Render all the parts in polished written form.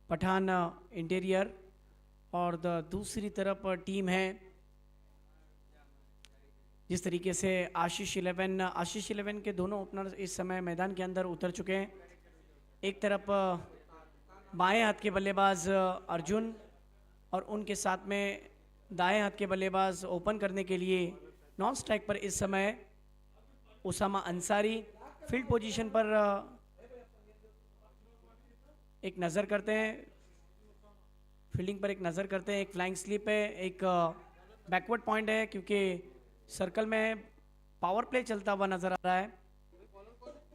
Pathan interior, और दूसरी तरफ टीम है जिस तरीके से आशीष 11 के दोनों ओपनर इस समय मैदान के अंदर उतर चुके हैं। एक तरफ बाएं हाथ के बल्लेबाज अर्जुन, और उनके साथ में दाएं हाथ के बल्लेबाज ओपन करने के लिए नॉन स्ट्राइक पर इस समय उसामा अंसारी। फील्ड पोजीशन पर एक नज़र करते हैं, फील्डिंग पर एक नज़र करते हैं। एक फ्लाइंग स्लिप है, एक बैकवर्ड पॉइंट है, क्योंकि सर्कल में पावर प्ले चलता हुआ नजर आ रहा है।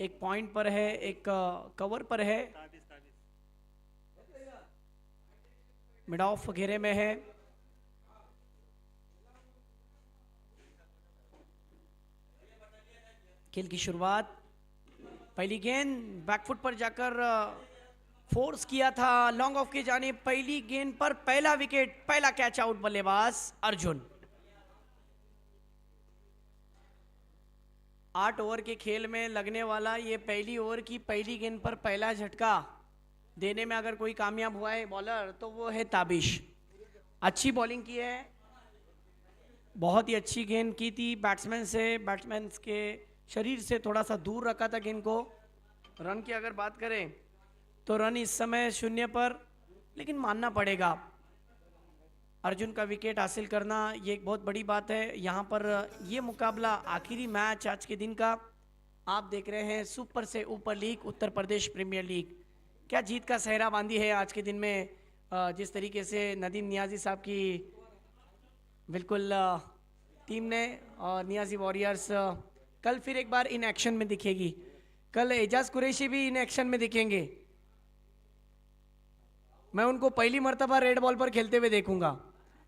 एक पॉइंट पर है, एक कवर पर है, मिड ऑफ घेरे में है। खेल की शुरुआत, पहली गेंद बैकफुट पर जाकर फोर्स किया था लॉन्ग ऑफ की जानिब। पहली गेंद पर पहला विकेट, पहला कैच आउट बल्लेबाज अर्जुन। 8 ओवर के खेल में लगने वाला ये पहली ओवर की पहली गेंद पर पहला झटका देने में अगर कोई कामयाब हुआ है बॉलर तो वो है ताबिश। अच्छी बॉलिंग की है, बहुत ही अच्छी गेंद की थी बैट्समैन से, बैट्समैन के शरीर से थोड़ा सा दूर रखा था गेंद को। रन की अगर बात करें तो रन इस समय 0 पर, लेकिन मानना पड़ेगा अर्जुन का विकेट हासिल करना ये एक बहुत बड़ी बात है। यहाँ पर ये मुकाबला आखिरी मैच आज के दिन का, आप देख रहे हैं सुपर से ऊपर league, Uttar Pradesh premiere league. क्या जीत का सहरा बांधी है आज के दिन में, जिस तरीके से नदीम नियाजी साहब की बिल्कुल टीम ने, और नियाजी वॉरियर्स कल फिर एक बार इन एक्शन में दिखेगी। कल एजाज कुरैशी भी इन एक्शन में दिखेंगे। मैं उनको पहली मर्तबा रेड बॉल पर खेलते हुए देखूंगा।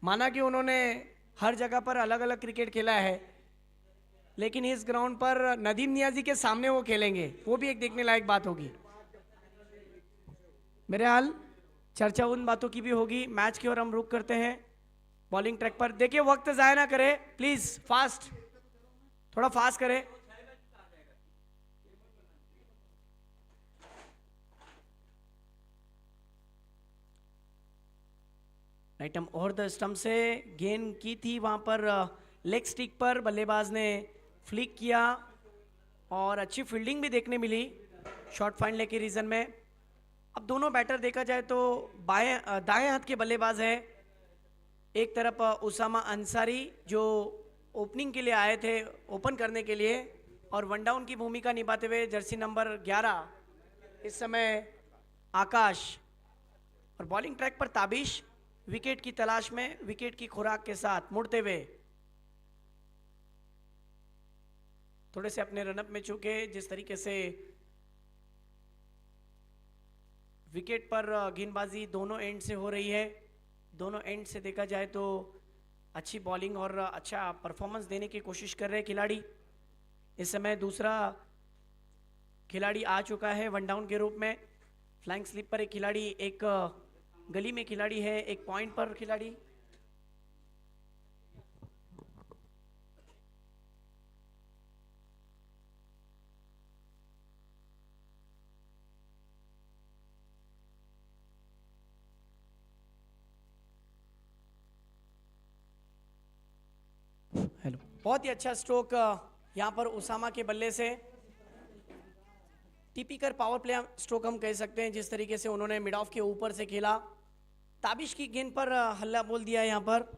माना कि उन्होंने हर जगह पर अलग अलग क्रिकेट खेला है, लेकिन इस ग्राउंड पर नदीम नियाजी के सामने वो खेलेंगे, वो भी एक देखने लायक बात होगी। मेरे हाल चर्चा उन बातों की भी होगी। मैच की ओर हम रुख करते हैं। बॉलिंग ट्रैक पर देखिए, वक्त जाया ना करे प्लीज, फास्ट, थोड़ा फास्ट करें। राइट हम ओवर द स्टंप से गेंद की थी, वहां पर लेग स्टिक पर बल्लेबाज ने फ्लिक किया और अच्छी फील्डिंग भी देखने मिली शॉर्ट फाइन लेग के रीजन में। अब दोनों बैटर देखा जाए तो दाएं हाथ के बल्लेबाज है। एक तरफ उसामा अंसारी जो ओपनिंग के लिए आए थे, ओपन करने के लिए, और वन डाउन की भूमिका निभाते हुए जर्सी नंबर 11 इस समय आकाश, और बॉलिंग ट्रैक पर ताबिश विकेट की तलाश में, विकेट की खुराक के साथ मुड़ते हुए थोड़े से अपने रनअप में चूके। जिस तरीके से विकेट पर गेंदबाजी दोनों एंड से हो रही है, दोनों एंड से देखा जाए तो अच्छी बॉलिंग और अच्छा परफॉर्मेंस देने की कोशिश कर रहे खिलाड़ी। इस समय दूसरा खिलाड़ी आ चुका है वन डाउन के रूप में। फ्लाइंग स्लिप पर एक खिलाड़ी, एक गली में खिलाड़ी है, एक पॉइंट पर खिलाड़ी। हेलो, बहुत ही अच्छा स्ट्रोक यहाँ पर उसामा के बल्ले से, टिपिकल पावर प्ले स्ट्रोक हम कह सकते हैं। जिस तरीके से उन्होंने मिड ऑफ के ऊपर से खेला, ताबिश की गेंद पर हल्ला बोल दिया यहाँ पर।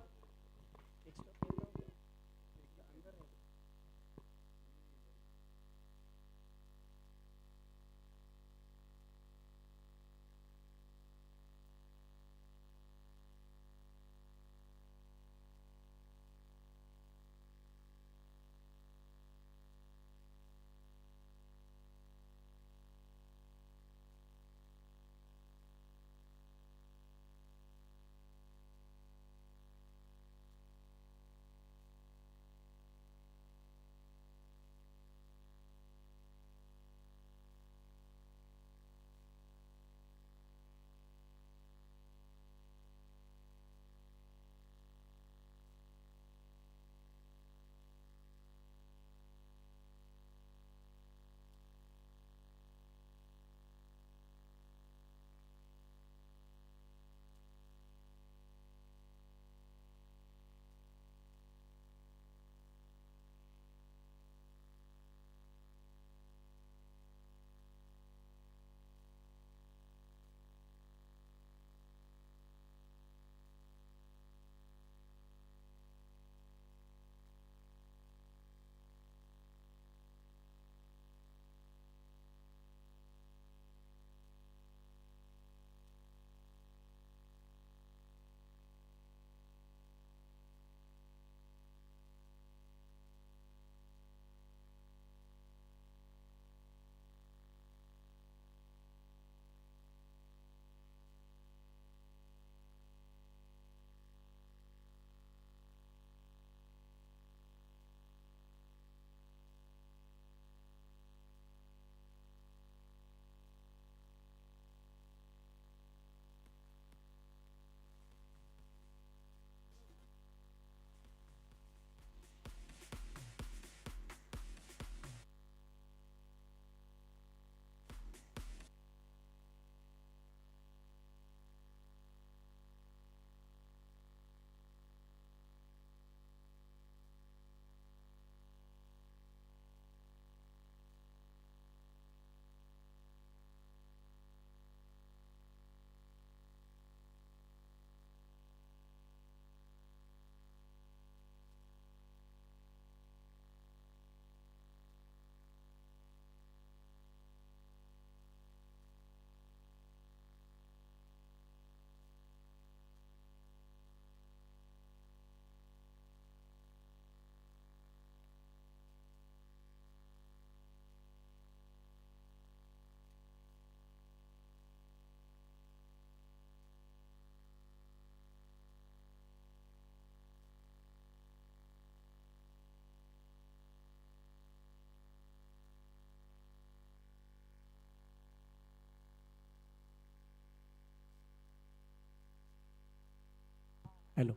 हेलो।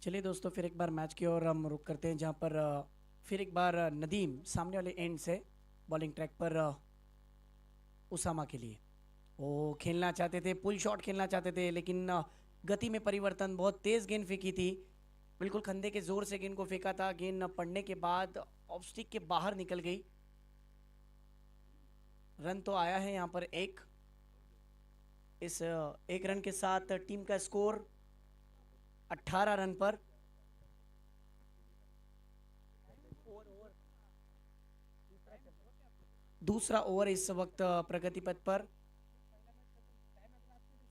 चलिए दोस्तों, फिर एक बार मैच की ओर हम रुक करते हैं, जहाँ पर फिर एक बार नदीम सामने वाले एंड से बॉलिंग ट्रैक पर उसामा के लिए वो खेलना चाहते थे, पुल शॉट खेलना चाहते थे, लेकिन गति में परिवर्तन, बहुत तेज़ गेंद फेंकी थी, बिल्कुल कंधे के जोर से गेंद को फेंका था। गेंद पड़ने के बाद ऑफ स्टिक के बाहर निकल गई। रन तो आया है यहाँ पर एक। इस एक रन के साथ टीम का स्कोर 18 रन पर। दूसरा ओवर इस वक्त प्रगति पथ पर।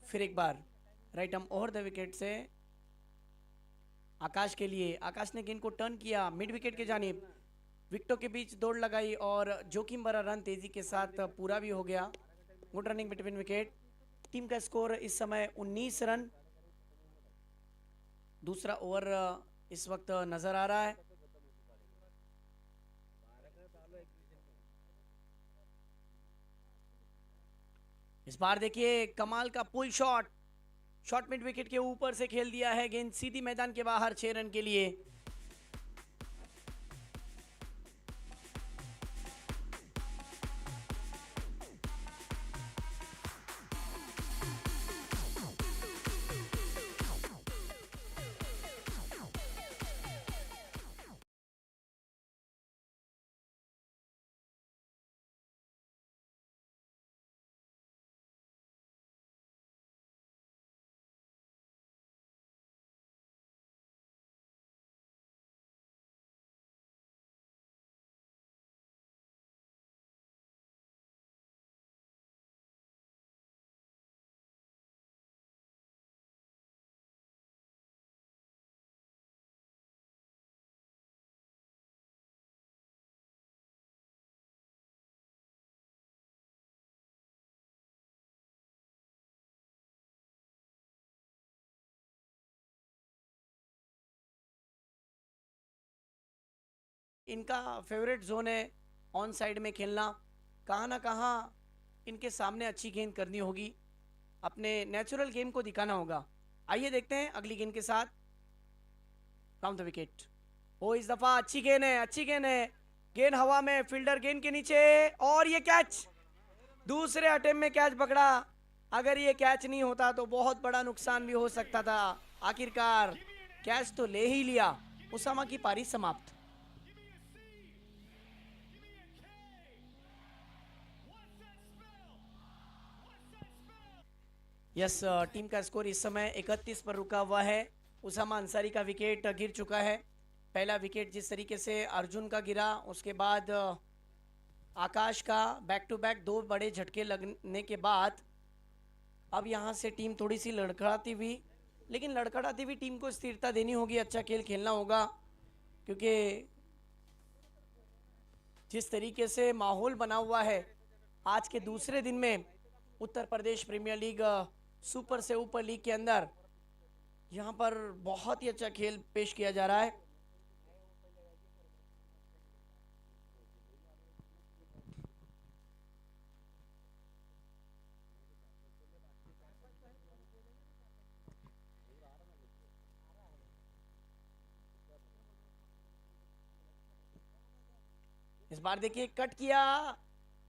फिर एक बार right arm over the wicket से आकाश के लिए। आकाश ने गेंद को टर्न किया मिड विकेट के जानिब, विकेटों के बीच दौड़ लगाई और जोखिम भरा रन तेजी के साथ पूरा भी हो गया। Good running between wicket. Team का स्कोर इस समय 19 रन। दूसरा ओवर इस वक्त नजर आ रहा है। इस बार देखिए कमाल का pull shot, shot mid wicket के ऊपर से खेल दिया है, गेंद सीधी मैदान के बाहर 6 रन के लिए। इनका फेवरेट जोन है ऑन साइड में खेलना। कहाँ ना कहाँ इनके सामने अच्छी गेंद करनी होगी, अपने नेचुरल गेम को दिखाना होगा। आइए देखते हैं अगली गेंद के साथ। Round the wicket. ओ इस दफा अच्छी गेंद है, अच्छी गेंद है। गेंद हवा में, फील्डर गेंद के नीचे और ये कैच। दूसरे अटेम्प्ट में कैच पकड़ा। अगर ये कैच नहीं होता तो बहुत बड़ा नुकसान भी हो सकता था। आखिरकार कैच तो ले ही लिया। उसामा की पारी समाप्त। यस, टीम का स्कोर इस समय 31 पर रुका हुआ है। उसामा अंसारी का विकेट गिर चुका है। पहला विकेट जिस तरीके से अर्जुन का गिरा, उसके बाद आकाश का बैक टू बैक 2 बड़े झटके लगने के बाद अब यहाँ से टीम थोड़ी सी लड़खड़ाती हुई, लेकिन लड़खड़ाती हुई टीम को स्थिरता देनी होगी, अच्छा खेल खेलना होगा, क्योंकि जिस तरीके से माहौल बना हुआ है आज के दूसरे दिन में Uttar Pradesh premiere league super से ऊपर लीग के अंदर, यहाँ पर बहुत ही अच्छा खेल पेश किया जा रहा है। इस बार देखिए कट किया,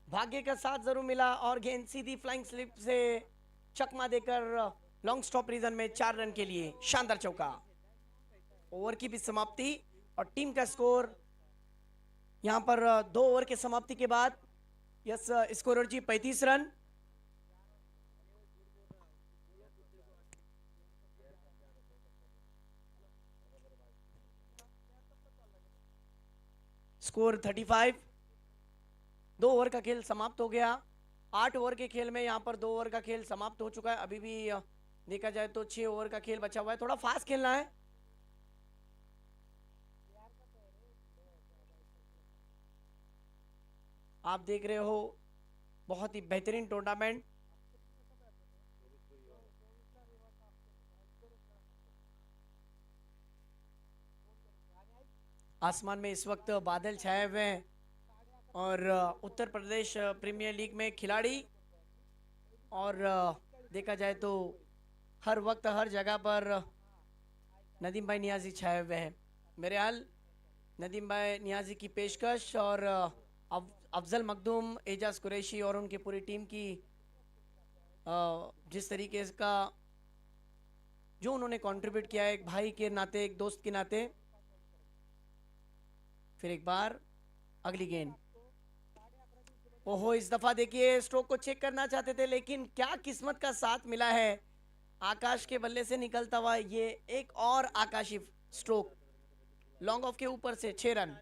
भाग्य का साथ जरूर मिला और गेंद सीधी फ्लाइंग स्लिप से चकमा देकर लॉन्ग स्टॉप रीजन में 4 रन के लिए शानदार चौका। ओवर की भी समाप्ति और टीम का स्कोर यहां पर 2 ओवर के समाप्ति के बाद यस स्कोरर जी 35 रन। स्कोर 35। 2 ओवर का खेल समाप्त हो गया। 8 ओवर के खेल में यहाँ पर 2 ओवर का खेल समाप्त हो चुका है। अभी भी देखा जाए तो 6 ओवर का खेल बचा हुआ है, थोड़ा फास्ट खेलना है। आप देख रहे हो बहुत ही बेहतरीन टूर्नामेंट। आसमान में इस वक्त बादल छाए हुए हैं और उत्तर प्रदेश प्रीमियर लीग में खिलाड़ी और देखा जाए तो हर वक्त हर जगह पर नदीम भाई नियाजी छाए हुए हैं मेरे हाल। नदीम भाई नियाजी की पेशकश और अफजल मखदूम, एजाज कुरैशी और उनकी पूरी टीम की जिस तरीके का जो उन्होंने कंट्रीब्यूट किया है एक भाई के नाते, एक दोस्त के नाते। फिर एक बार अगली गेंद। ओहो, इस दफा देखिए स्ट्रोक को चेक करना चाहते थे लेकिन क्या किस्मत का साथ मिला है। आकाश के बल्ले से निकलता हुआ ये एक और आकाशी स्ट्रोक लॉन्ग ऑफ के ऊपर से 6 रन।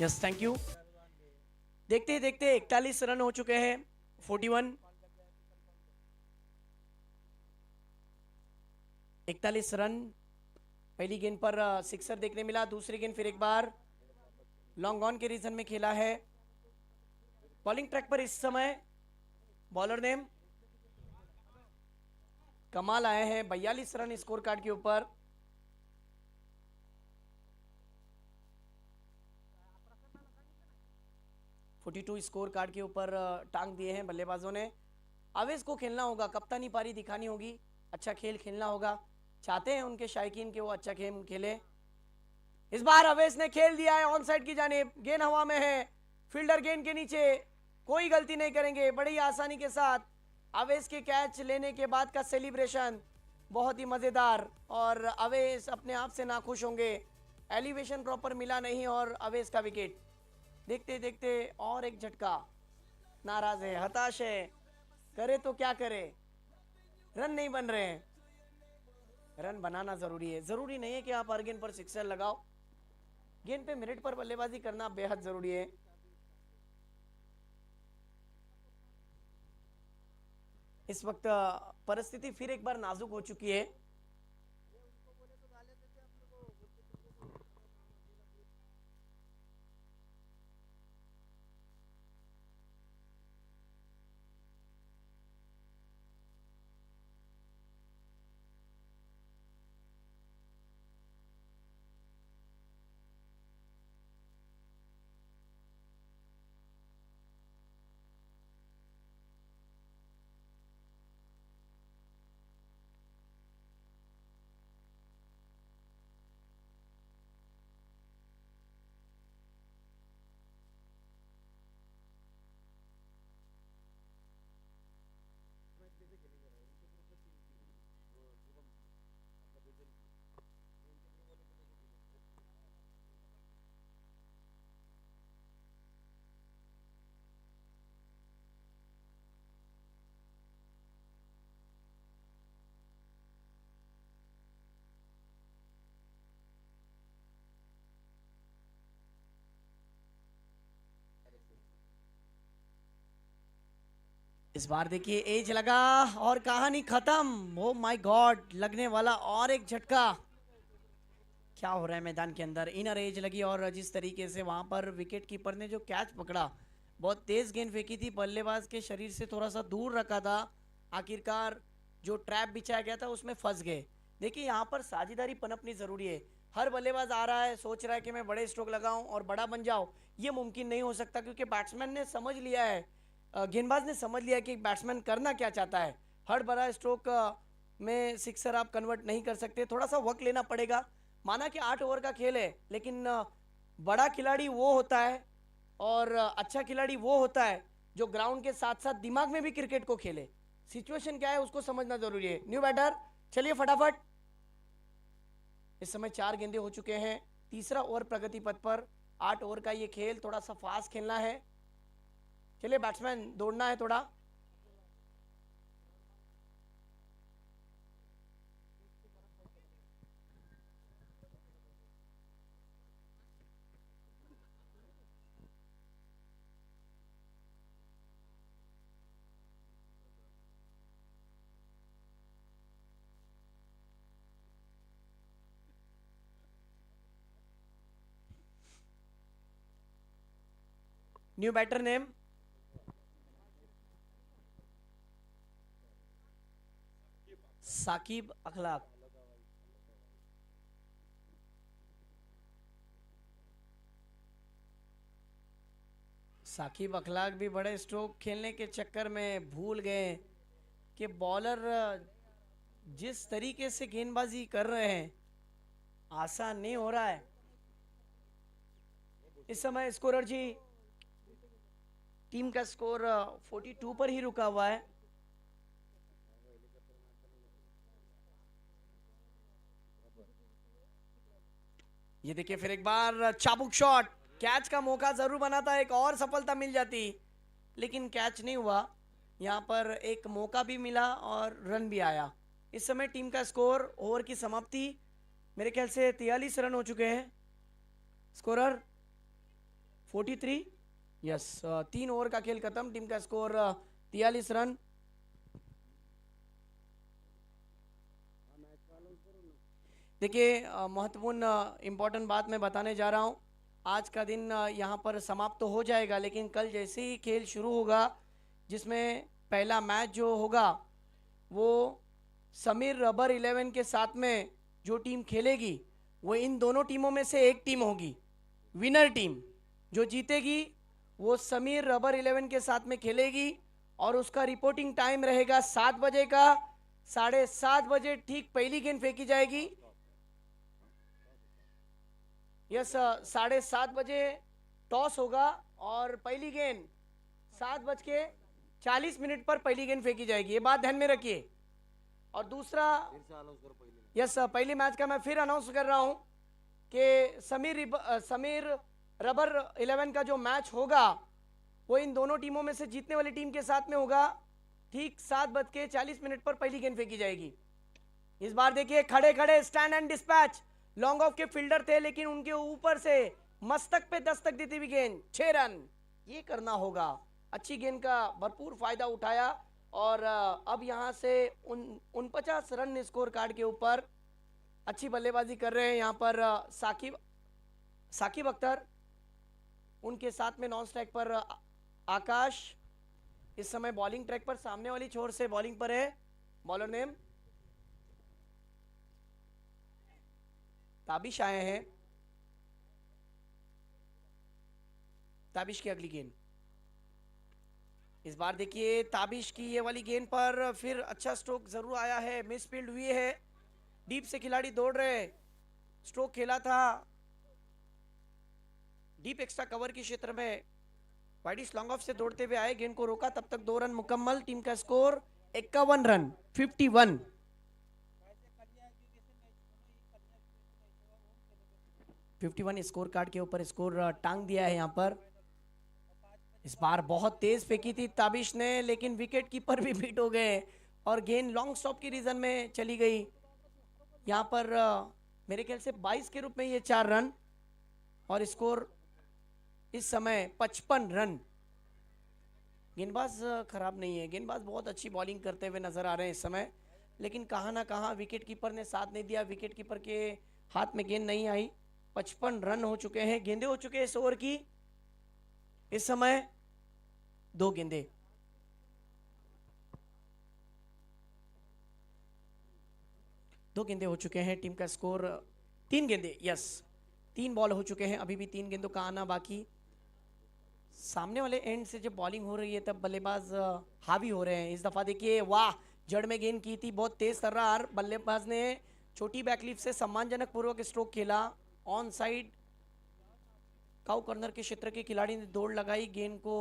Yes, thank you. देखते ही देखते 41 रन हो चुके हैं। 41 41 रन। पहली गेंद पर सिक्सर देखने मिला, दूसरी गेंद फिर एक बार लॉन्ग ऑन के रीजन में खेला है। बॉलिंग ट्रैक पर इस समय बॉलर नेम कमाल आए हैं 42 रन स्कोर कार्ड के ऊपर। टू स्कोर कार्ड के ऊपर टांग दिए हैं बल्लेबाजों ने। अवेश को खेलना होगा, कप्तानी पारी दिखानी होगी, अच्छा खेल खेलना होगा। चाहते हैं उनके शायकीन के वो अच्छा खेल खेले। इस बार अवेश ने खेल दिया है ऑन साइड की जानिब। गेंद हवा में है, फील्डर गेंद के नीचे, कोई गलती नहीं करेंगे। बड़ी आसानी के साथ अवेश के कैच लेने के बाद का सेलिब्रेशन बहुत ही मज़ेदार। और अवेश अपने आप से नाखुश होंगे, एलिवेशन प्रॉपर मिला नहीं और अवेश का विकेट। देखते देखते और एक झटका। नाराज है, हताश है, करे तो क्या करे, रन नहीं बन रहे हैं। रन बनाना जरूरी है, जरूरी नहीं है कि आप हर गेंद पर सिक्सर लगाओ। गेंद पे मिनट पर बल्लेबाजी करना बेहद जरूरी है। इस वक्त परिस्थिति फिर एक बार नाजुक हो चुकी है। इस बार देखिए एज लगा और कहानी खत्म। ओ माय गॉड, लगने वाला और एक झटका। क्या हो रहा है मैदान के अंदर। इनर एज लगी और जिस तरीके से वहां पर विकेट कीपर ने जो कैच पकड़ा, बहुत तेज गेंद फेंकी थी, बल्लेबाज के शरीर से थोड़ा सा दूर रखा था, आखिरकार जो ट्रैप बिछाया गया था उसमें फंस गए। देखिए यहाँ पर साझेदारी पनपनी जरूरी है। हर बल्लेबाज आ रहा है, सोच रहा है कि मैं बड़े स्ट्रोक लगाऊं और बड़ा बन जाऊं, ये मुमकिन नहीं हो सकता क्योंकि बैट्समैन ने समझ लिया है, गेंदबाज ने समझ लिया कि बैट्समैन करना क्या चाहता है। हर बड़ा स्ट्रोक में सिक्सर आप कन्वर्ट नहीं कर सकते, थोड़ा सा वक्त लेना पड़ेगा। माना कि 8 ओवर का खेल है लेकिन बड़ा खिलाड़ी वो होता है और अच्छा खिलाड़ी वो होता है जो ग्राउंड के साथ साथ दिमाग में भी क्रिकेट को खेले। सिचुएशन क्या है उसको समझना जरूरी है। न्यू बैटर, चलिए फटाफट। इस समय 4 गेंदे हो चुके हैं, तीसरा ओवर प्रगति पथ पर। 8 ओवर का ये खेल, थोड़ा सा फास्ट खेलना है। चलिए बैट्समैन, दौड़ना है थोड़ा। न्यू बैटर नेम साकिब अखलाक। साकिब अखलाक भी बड़े स्ट्रोक खेलने के चक्कर में भूल गए कि बॉलर जिस तरीके से गेंदबाजी कर रहे हैं आसान नहीं हो रहा है। इस समय स्कोरर जी टीम का स्कोर 42 पर ही रुका हुआ है। ये देखिए फिर एक बार चाबुक शॉट, कैच का मौका जरूर बना था, एक और सफलता मिल जाती लेकिन कैच नहीं हुआ। यहाँ पर एक मौका भी मिला और रन भी आया। इस समय टीम का स्कोर, ओवर की समाप्ति, मेरे ख्याल से 43 रन हो चुके हैं। स्कोरर 43, यस, 3 ओवर का खेल खत्म, टीम का स्कोर 43 रन। देखिए महत्वपूर्ण इंपॉर्टेंट बात मैं बताने जा रहा हूँ। आज का दिन यहाँ पर समाप्त तो हो जाएगा, लेकिन कल जैसे ही खेल शुरू होगा, जिसमें पहला मैच जो होगा वो समीर रबर 11 के साथ में जो टीम खेलेगी वो इन दोनों टीमों में से एक टीम होगी। विनर टीम जो जीतेगी वो समीर रबर 11 के साथ में खेलेगी और उसका रिपोर्टिंग टाइम रहेगा 7 बजे का। 7:30 बजे ठीक पहली गेंद फेंकी जाएगी। यस, 7:30 बजे टॉस होगा और पहली गेंद 7:40 पर पहली गेंद फेंकी जाएगी, ये बात ध्यान में रखिए। और दूसरा, यस, पहली मैच का मैं फिर अनाउंस कर रहा हूं कि समीर रबर 11 का जो मैच होगा वो इन दोनों टीमों में से जीतने वाली टीम के साथ में होगा। ठीक 7:40 पर पहली गेंद फेंकी जाएगी। इस बार देखिए खड़े खड़े stand and dispatch, long off के फील्डर थे लेकिन उनके ऊपर से मस्तक पे दस्तक देती हुई गेंद, 6 रन, ये करना होगा। अच्छी गेंद का भरपूर फायदा उठाया और अब यहां से 49 रन स्कोर कार्ड के ऊपर अच्छी बल्लेबाजी कर रहे हैं यहाँ पर साकिब अख्तर। उनके साथ में नॉन स्ट्राइक पर आकाश। इस समय बॉलिंग ट्रैक पर सामने वाली छोर से बॉलिंग पर है बॉलर नेम ताबिश आए हैं। ताबिश की अगली गेंद, इस बार देखिए ताबिश की ये वाली गेंद पर फिर अच्छा स्ट्रोक जरूर आया है, मिस फील्ड हुई है, डीप से खिलाड़ी दौड़ रहे, स्ट्रोक खेला था डीप एक्स्ट्रा कवर के क्षेत्र में, वाइडिश लॉन्ग ऑफ से दौड़ते हुए आए, गेंद को रोका, तब तक 2 रन मुकम्मल। टीम का स्कोर 51 रन, 51। स्कोर कार्ड के ऊपर स्कोर टांग दिया है यहाँ पर। इस बार बहुत तेज फेंकी थी ताबिश ने लेकिन विकेट कीपर भी बीट हो गए और गेंद लॉन्ग स्टॉप की रीजन में चली गई। यहाँ पर मेरे ख्याल से 22 के रूप में ये 4 रन और स्कोर इस समय 55 रन। गेंदबाज खराब नहीं है, गेंदबाज बहुत अच्छी बॉलिंग करते हुए नजर आ रहे हैं इस समय, लेकिन कहाँ ना कहाँ विकेट कीपर ने साथ नहीं दिया, विकेट कीपर के हाथ में गेंद नहीं आई। 55 रन हो चुके हैं, गेंदे हो चुके हैं इस ओवर की इस समय 2 गेंदे। हो चुके हैं, टीम का स्कोर 3 गेंदे, यस 3 बॉल हो चुके हैं, अभी भी 3 गेंदों का आना बाकी। सामने वाले एंड से जब बॉलिंग हो रही है तब बल्लेबाज हावी हो रहे हैं। इस दफा देखिए वाह, जड़ में गेंद की थी, बहुत तेज तर्रार, बल्लेबाज ने छोटी बैकलिफ से सम्मानजनक पूर्वक स्ट्रोक खेला, ऑन साइड काउ कॉर्नर के क्षेत्र के खिलाड़ी ने दौड़ लगाई, गेंद को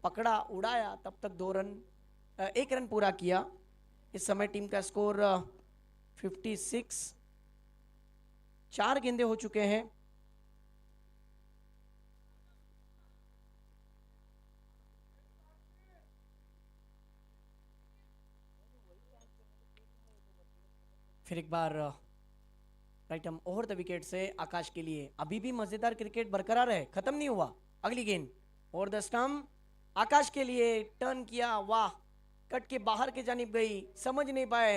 पकड़ा, उड़ाया, तब तक 2 रन 1 रन पूरा किया। इस समय टीम का स्कोर 56, 4 गेंदे हो चुके हैं। फिर एक बार राइट हम ओवर द विकेट से आकाश के लिए। अभी भी मजेदार क्रिकेट बरकरार है, खत्म नहीं हुआ। अगली गेंद ओवर द स्टंप, आकाश के लिए, टर्न किया, वाह, कट के बाहर के जानिब गई, समझ नहीं पाए।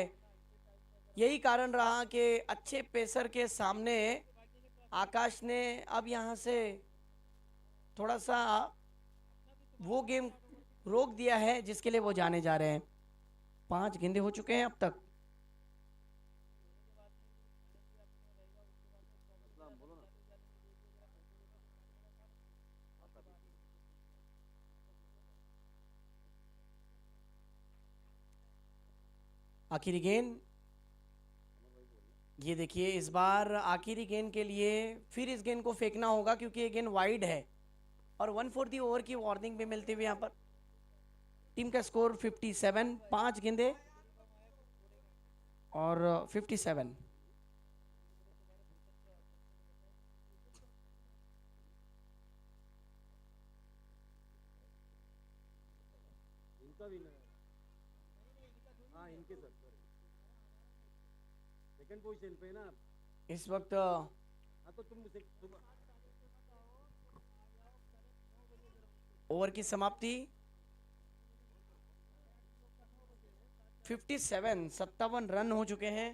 यही कारण रहा कि अच्छे पेसर के सामने आकाश ने अब यहां से थोड़ा सा वो गेम रोक दिया है जिसके लिए वो जाने जा रहे हैं। 5 गेंदे हो चुके हैं अब तक। आखिरी गेंद, ये देखिए इस बार आखिरी गेंद के लिए फिर इस गेंद को फेंकना होगा क्योंकि ये गेंद वाइड है और 1/4 ओवर की वार्निंग भी मिलती हुई यहाँ पर। टीम का स्कोर 57, 5 गेंदे और 57। इनका भी ना, हाँ इनके सर सेकंड पोजीशन पे ना इस वक्त हाँ तो तुम ओवर की समाप्ति 57 रन हो चुके हैं।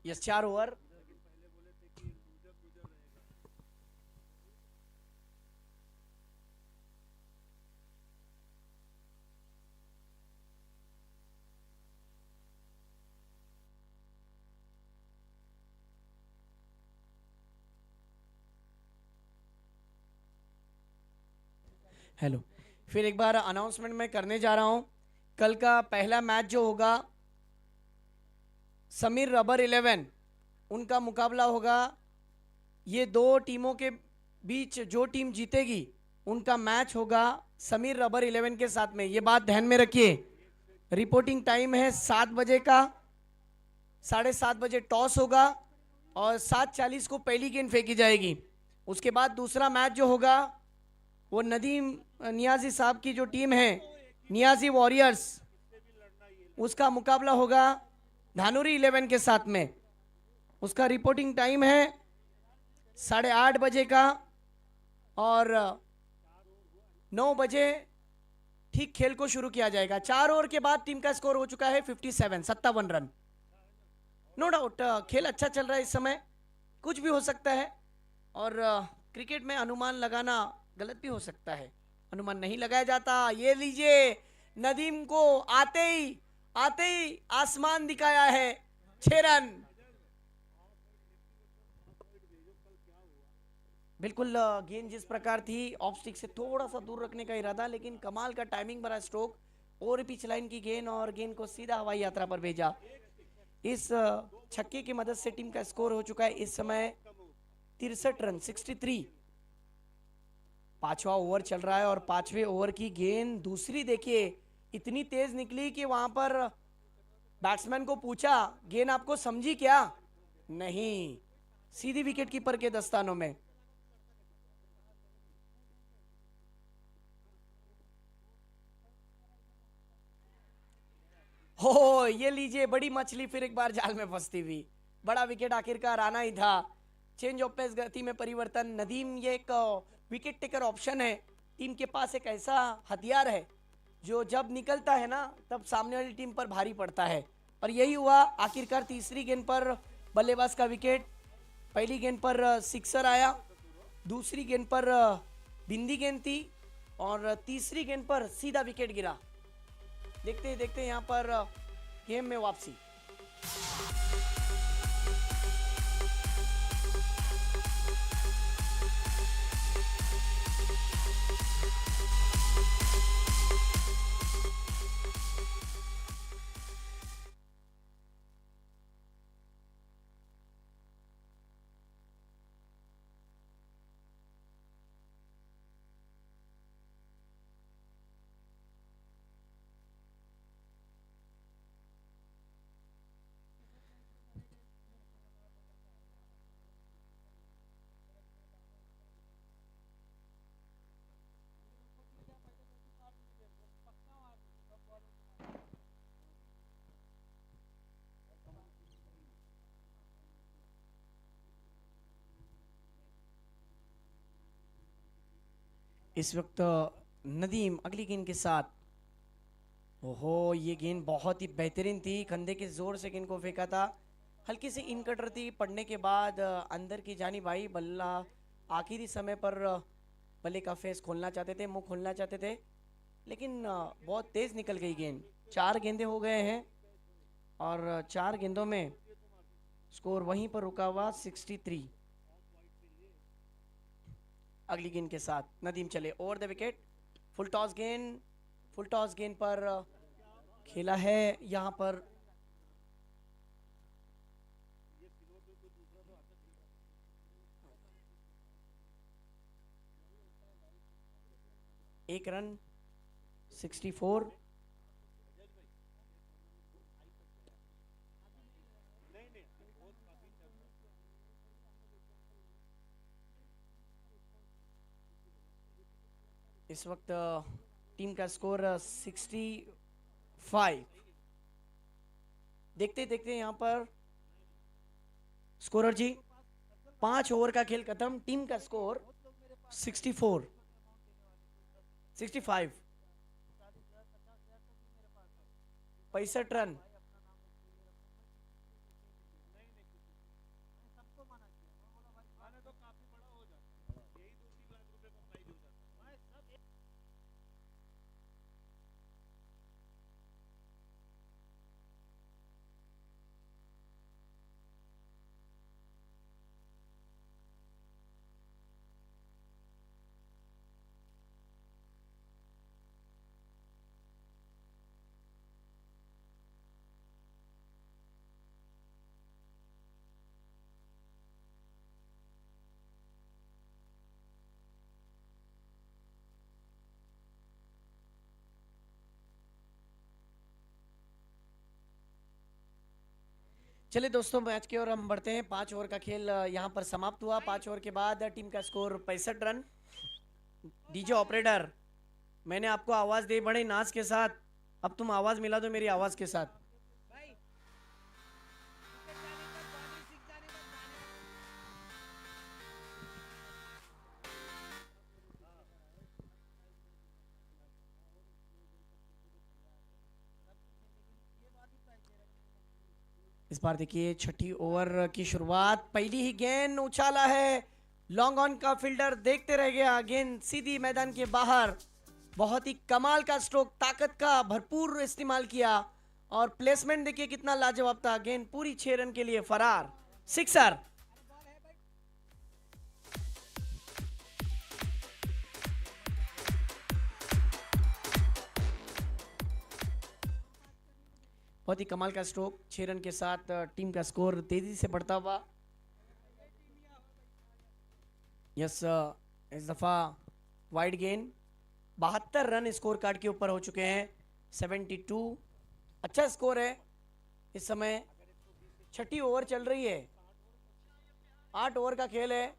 Yes, 4 over. हेलो, फिर एक बार अनाउंसमेंट मैं करने जा रहा हूं। कल का पहला मैच जो होगा समीर रबर 11 उनका मुकाबला होगा। ये दो टीमों के बीच जो टीम जीतेगी उनका मैच होगा समीर रबर 11 के साथ में। ये बात ध्यान में रखिए। रिपोर्टिंग टाइम है 7 बजे का। 7:30 बजे टॉस होगा और 7:40 को पहली गेंद फेंकी जाएगी। उसके बाद दूसरा मैच जो होगा वो नदीम नियाजी साहब की जो टीम है नियाजी वॉरियर्स, उसका मुकाबला होगा धानुरी 11 के साथ में। उसका रिपोर्टिंग टाइम है 8:30 बजे का और 9 बजे ठीक खेल को शुरू किया जाएगा। 4 ओवर के बाद टीम का स्कोर हो चुका है 57 रन। नो डाउट खेल अच्छा चल रहा है इस समय, कुछ भी हो सकता है और क्रिकेट में अनुमान लगाना गलत भी हो सकता है। अनुमान नहीं लगाया जाता। ये लीजिए, नदीम को आते ही आसमान दिखाया है। 6 रन। बिल्कुल गेंद जिस प्रकार थी ऑफ स्टिक से थोड़ा सा दूर रखने का इरादा, लेकिन कमाल का टाइमिंग भरा स्ट्रोक और पिच लाइन की गेंद और गेंद को सीधा हवाई यात्रा पर भेजा। इस छक्के की मदद से टीम का स्कोर हो चुका है इस समय 63 रन, 63। 5वां ओवर चल रहा है और 5वें ओवर की गेंद दूसरी देखिए इतनी तेज निकली कि वहां पर बैट्समैन को पूछा गेंद आपको समझी क्या? नहीं, सीधी विकेट कीपर के दस्तानों में। हो, ये लीजिए बड़ी मछली फिर एक बार जाल में फंसती हुई। बड़ा विकेट आखिरकार आना ही था। चेंज ऑफ पेस, गति में परिवर्तन। नदीम ये एक विकेट टेकर ऑप्शन है। टीम के पास एक ऐसा हथियार है जो जब निकलता है ना तब सामने वाली टीम पर भारी पड़ता है और यही हुआ। आखिरकार तीसरी गेंद पर बल्लेबाज का विकेट। पहली गेंद पर सिक्सर आया, दूसरी गेंद पर बिंदी गेंद थी और तीसरी गेंद पर सीधा विकेट गिरा। देखते देखते यहाँ पर गेम में वापसी। इस वक्त नदीम अगली गेंद के साथ। ओहो, ये गेंद बहुत ही बेहतरीन थी। कंधे के जोर से गेंद को फेंका था। हल्की सी इन कटर थी, पड़ने के बाद अंदर की जानिब आई। बल्ला आखिरी समय पर बल्ले का फेस खोलना चाहते थे, मुंह खोलना चाहते थे, लेकिन बहुत तेज निकल गई गेंद। 4 गेंदे हो गए हैं और 4 गेंदों में स्कोर वहीं पर रुका हुआ 63। अगली गेंद के साथ नदीम चले over the wicket. Full toss गेंद पर खेला है यहाँ पर। एक रन, 64। इस वक्त टीम का स्कोर 65। देखते देखते यहाँ पर स्कोरर जी, 5 ओवर का खेल खत्म, टीम का स्कोर 64, 65, 65 रन। चलिए दोस्तों, मैच की ओर हम बढ़ते हैं। 5 ओवर का खेल यहाँ पर समाप्त हुआ। 5 ओवर के बाद टीम का स्कोर 65 रन। डीजे ऑपरेटर, मैंने आपको आवाज दी बड़े नाच के साथ, अब तुम आवाज मिला दो मेरी आवाज के साथ। इस बार देखिए छठी ओवर की शुरुआत, पहली ही गेंद उछाला है, लॉन्ग ऑन का फील्डर देखते रह गया, गेंद सीधी मैदान के बाहर। बहुत ही कमाल का स्ट्रोक, ताकत का भरपूर इस्तेमाल किया और प्लेसमेंट देखिए कितना लाजवाब था। गेंद पूरी 6 रन के लिए फरार, सिक्सर। बहुत ही कमाल का स्ट्रोक, 6 रन के साथ टीम का स्कोर तेजी से बढ़ता हुआ। यस, इस दफा वाइड गेंद, 72 रन स्कोर कार्ड के ऊपर हो चुके हैं, 72। अच्छा स्कोर है। इस समय छठी ओवर चल रही है, 8 ओवर का खेल है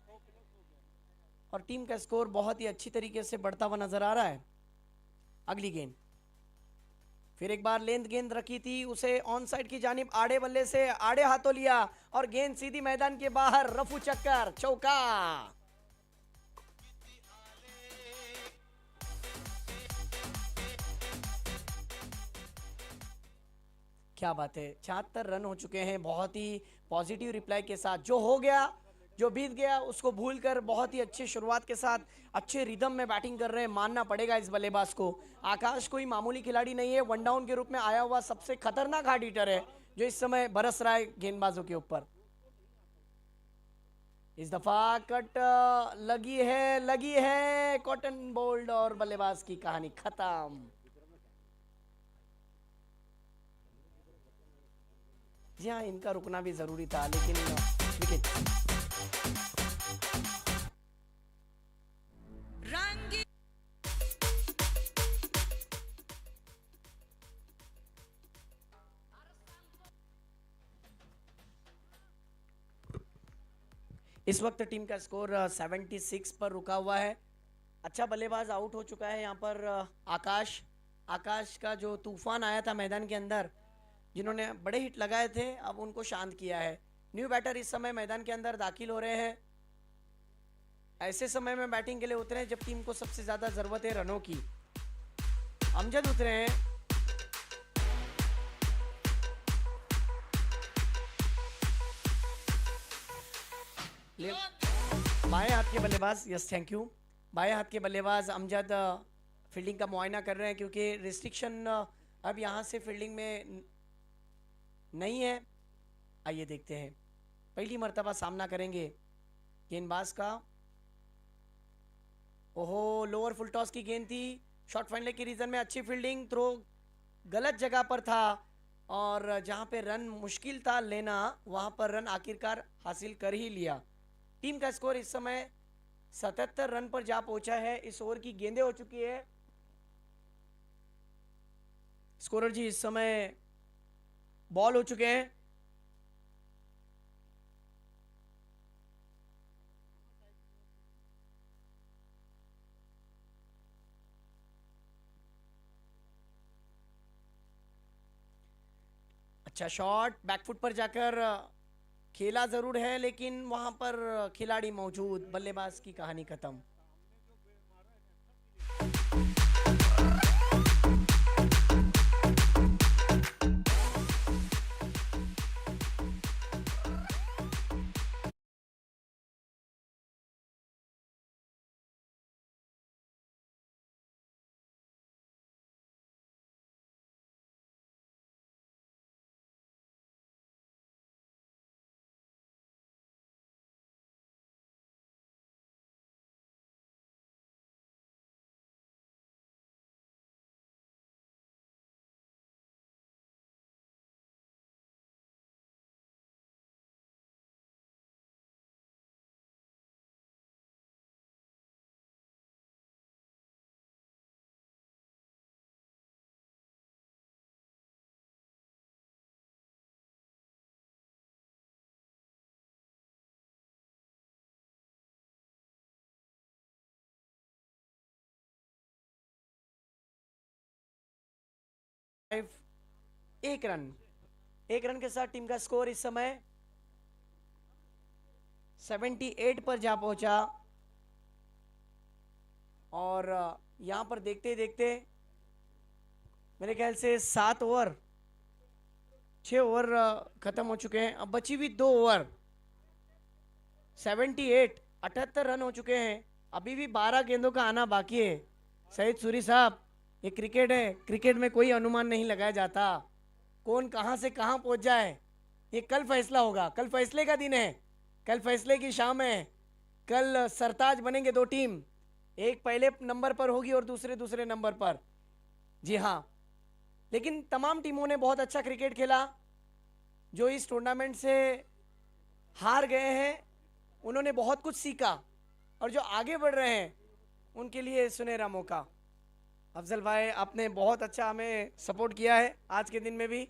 और टीम का स्कोर बहुत ही अच्छी तरीके से बढ़ता हुआ नजर आ रहा है। अगली गेंद, फिर एक बार लेंथ गेंद रखी थी, उसे ऑन साइड की जानिब आड़े बल्ले से आड़े हाथों लिया और गेंद सीधी मैदान के बाहर, रफू चक्कर, चौका। क्या बात है, 76 रन हो चुके हैं। बहुत ही पॉजिटिव रिप्लाई के साथ, जो हो गया, जो बीत गया उसको भूलकर बहुत ही अच्छी शुरुआत के साथ अच्छे रिदम में बैटिंग कर रहे हैं, मानना पड़ेगा इस बल्लेबाज को। आकाश कोई मामूली खिलाड़ी नहीं है, वन डाउन के रूप में आया हुआ सबसे खतरनाक हार्ड हिटर है जो इस समय बरस रहा है गेंदबाजों के ऊपर। इस दफा कट लगी है कॉटन बोल्ड और बल्लेबाज की कहानी खत्म। जी हाँ, इनका रुकना भी जरूरी था, लेकिन विकेट। इस वक्त टीम का स्कोर 76 पर रुका हुआ है। अच्छा बल्लेबाज आउट हो चुका है यहाँ पर आकाश का जो तूफान आया था मैदान के अंदर, जिन्होंने बड़े हिट लगाए थे, अब उनको शांत किया है। न्यू बैटर इस समय मैदान के अंदर दाखिल हो रहे हैं। ऐसे समय में बैटिंग के लिए उतरे हैं जब टीम को सबसे ज्यादा जरूरत है रनों की। अमजद उतरे हैं। बाएं हाथ के बल्लेबाज, यस थैंक यू, बाएं हाथ के बल्लेबाज अमजद फील्डिंग का मुआयना कर रहे हैं क्योंकि रिस्ट्रिक्शन अब यहां से फील्डिंग में नहीं है। आइए देखते हैं, पहली मर्तबा सामना करेंगे गेंदबाज का। ओहो, लोअर फुल टॉस की गेंद थी, शॉर्ट फाइनल के रीजन में अच्छी फील्डिंग, थ्रो गलत जगह पर था और जहां पे रन मुश्किल था लेना, वहां पर रन आखिरकार हासिल कर ही लिया। टीम का स्कोर इस समय 77 रन पर जा पहुंचा है। इस ओवर की गेंदें हो चुकी है। स्कोरर जी इस समय बॉल हो चुके हैं। अच्छा शॉट, बैकफुट पर जाकर खेला जरूर है, लेकिन वहां पर खिलाड़ी मौजूद, बल्लेबाज की कहानी खत्म। एक रन, एक रन के साथ टीम का स्कोर इस समय 78 पर जा पहुंचा। और यहां पर देखते ही देखते मेरे ख्याल से 7 ओवर, 6 ओवर खत्म हो चुके हैं। अब बची हुई 2 ओवर, 78 रन हो चुके हैं। अभी भी 12 गेंदों का आना बाकी है। सईद सूरी साहब, ये क्रिकेट है, क्रिकेट में कोई अनुमान नहीं लगाया जाता, कौन कहां से कहां पहुंच जाए। ये कल फैसला होगा, कल फैसले का दिन है, कल फैसले की शाम है। कल सरताज बनेंगे 2 टीम, एक पहले नंबर पर होगी और दूसरे नंबर पर। जी हाँ, लेकिन तमाम टीमों ने बहुत अच्छा क्रिकेट खेला। जो इस टूर्नामेंट से हार गए हैं उन्होंने बहुत कुछ सीखा, और जो आगे बढ़ रहे हैं उनके लिए सुनहरा मौका। अफजल भाई, आपने बहुत अच्छा हमें सपोर्ट किया है आज के दिन में भी,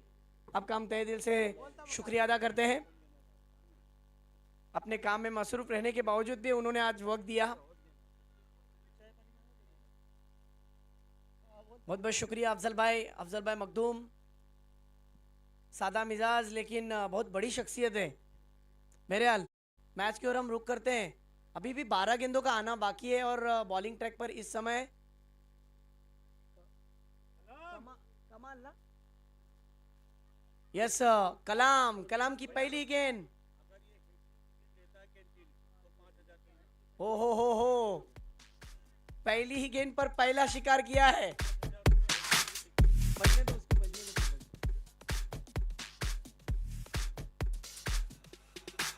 आपका हम तहे दिल से शुक्रिया अदा करते हैं। अपने काम में मसरूफ रहने के बावजूद भी उन्होंने आज वक्त दिया, बहुत बहुत शुक्रिया अफजल भाई मखदूम। सादा मिजाज लेकिन बहुत बड़ी शख्सियत है। मेरे हाल मैच की ओर हम रुक करते हैं। अभी भी 12 गेंदों का आना बाकी है और बॉलिंग ट्रैक पर इस समय कमाल ना, यस कलाम की पहली गेंद। हो पहली ही गेंद पर पहला शिकार किया है। बचने दो उसको, बचने दो।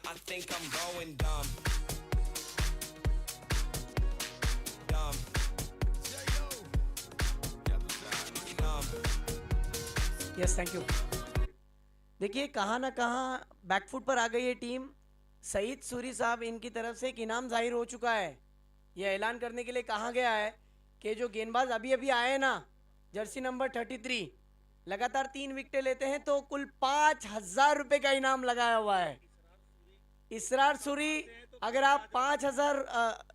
I think I'm going dumb. Yes thank you. देखिए कहाँ ना कहाँ बैकफुट पर आ गई है टीम। सईद सूरी साहब, इनकी तरफ से एक इनाम जाहिर हो चुका है। यह ऐलान करने के लिए कहा गया है कि जो गेंदबाज अभी अभी आए ना, जर्सी नंबर 33, लगातार 3 विकेटें लेते हैं तो कुल 5,000 रुपए का इनाम लगाया हुआ है। इसरार सूरी, अगर आप 5,000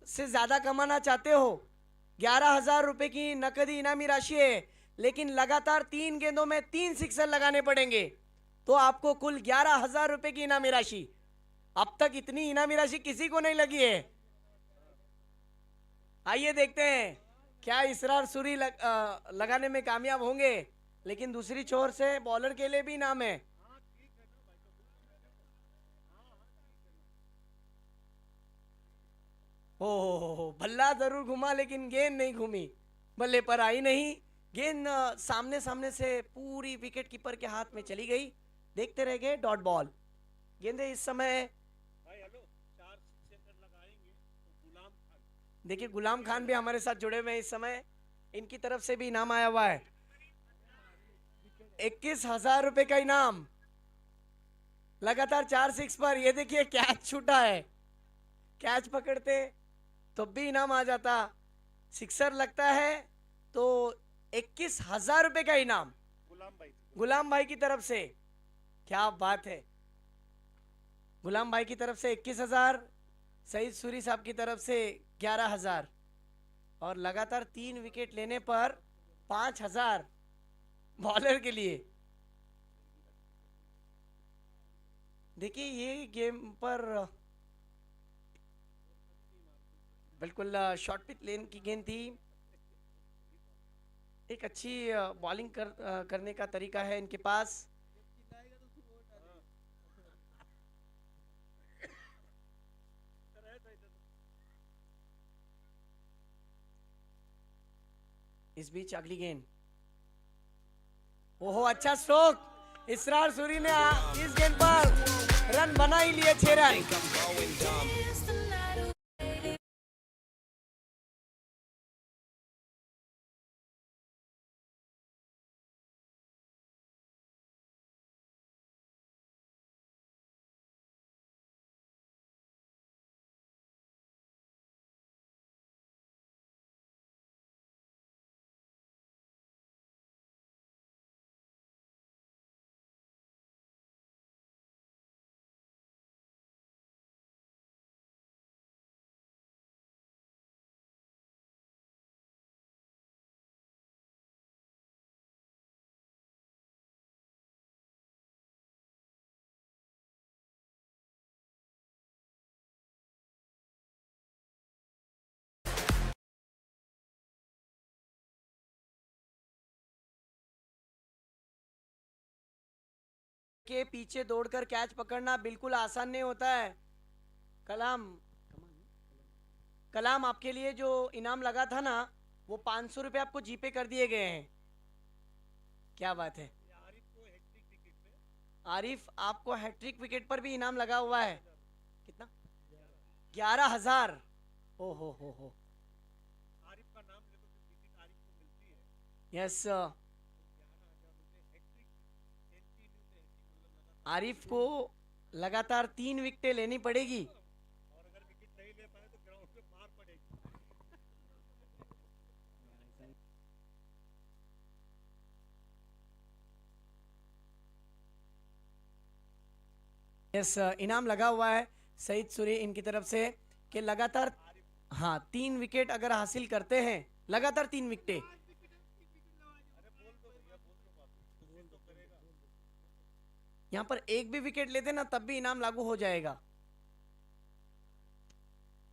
से ज्यादा कमाना चाहते हो, 11,000 रुपए की नकदी इनामी राशि है, लेकिन लगातार 3 गेंदों में 3 सिक्सर लगाने पड़ेंगे तो आपको कुल 11,000 रुपए की इनामी राशि। अब तक इतनी इनामी राशि किसी को नहीं लगी है। आइए देखते हैं क्या इसरार सूरी लगाने में कामयाब होंगे। लेकिन दूसरी छोर से बॉलर के लिए भी इनाम है। हो बल्ला जरूर घुमा लेकिन गेंद नहीं घूमी, बल्ले पर आई नहीं। गेंद सामने सामने से पूरी विकेट कीपर के हाथ में चली गई। देखते रह गए डॉट बॉल। गेंदे इस समय देखिए गुलाम खान भी हमारे साथ जुड़े हुए हैं इस समय, इनकी तरफ से भी इनाम आया हुआ है। 21,000 रुपए का इनाम लगातार 4 6 पर। ये देखिए कैच छूटा है, कैच पकड़ते तो भी इनाम आ जाता, सिक्सर लगता है तो 21,000 रुपए का इनाम गुलाम भाई की तरफ से। क्या बात है, गुलाम भाई की तरफ से 21,000, सईद सूरी साहब की तरफ से 11,000 और लगातार 3 विकेट लेने पर 5,000 बॉलर के लिए। देखिए ये गेम पर बिल्कुल शॉर्ट पिच लेन की गेंद थी। एक अच्छी बॉलिंग करने का तरीका है इनके पास। इस बीच अगली गेंद, ओहो अच्छा स्ट्रोक, इसरार सूरी ने इस गेंद पर रन बना ही लिए 6 रन। के पीछे दौड़कर कैच पकड़ना बिल्कुल आसान नहीं होता है। कलाम आपके लिए जो इनाम लगा था ना, वो 500 रुपए आपको जीपे कर दिए गए हैं। क्या बात है आरिफ, आपको हैट्रिक विकेट पर भी इनाम लगा हुआ है। कितना? 11,000। ओ हो यस, आरिफ को लगातार 3 विकेटें लेनी पड़ेगी। और अगर विकेट नहीं ले पाए तो ग्राउंड पे मार पड़ेगी। यस, इनाम लगा हुआ है सईद सूरी इनकी तरफ से कि लगातार 3 विकेट अगर हासिल करते हैं, लगातार 3 विकेटें, यहां पर एक भी विकेट लेते ना तब भी इनाम लागू हो जाएगा।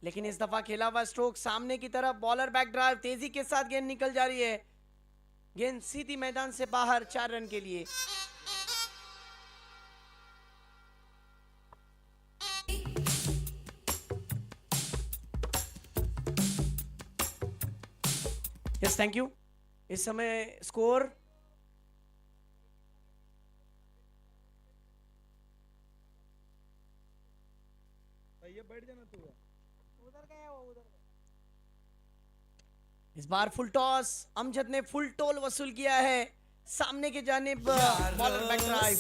लेकिन इस दफा खेला हुआ स्ट्रोक सामने की तरफ, बॉलर बैक ड्राइव, तेजी के साथ गेंद निकल जा रही है, गेंद सीधी मैदान से बाहर 4 रन के लिए। Yes thank you. इस समय स्कोर ये बैठ जाना तू उधर गया, वो उधर। इस बार फुल टॉस, अमजद ने फुल टोल वसूल किया है, सामने की जानिब बॉलर बैक ड्राइव।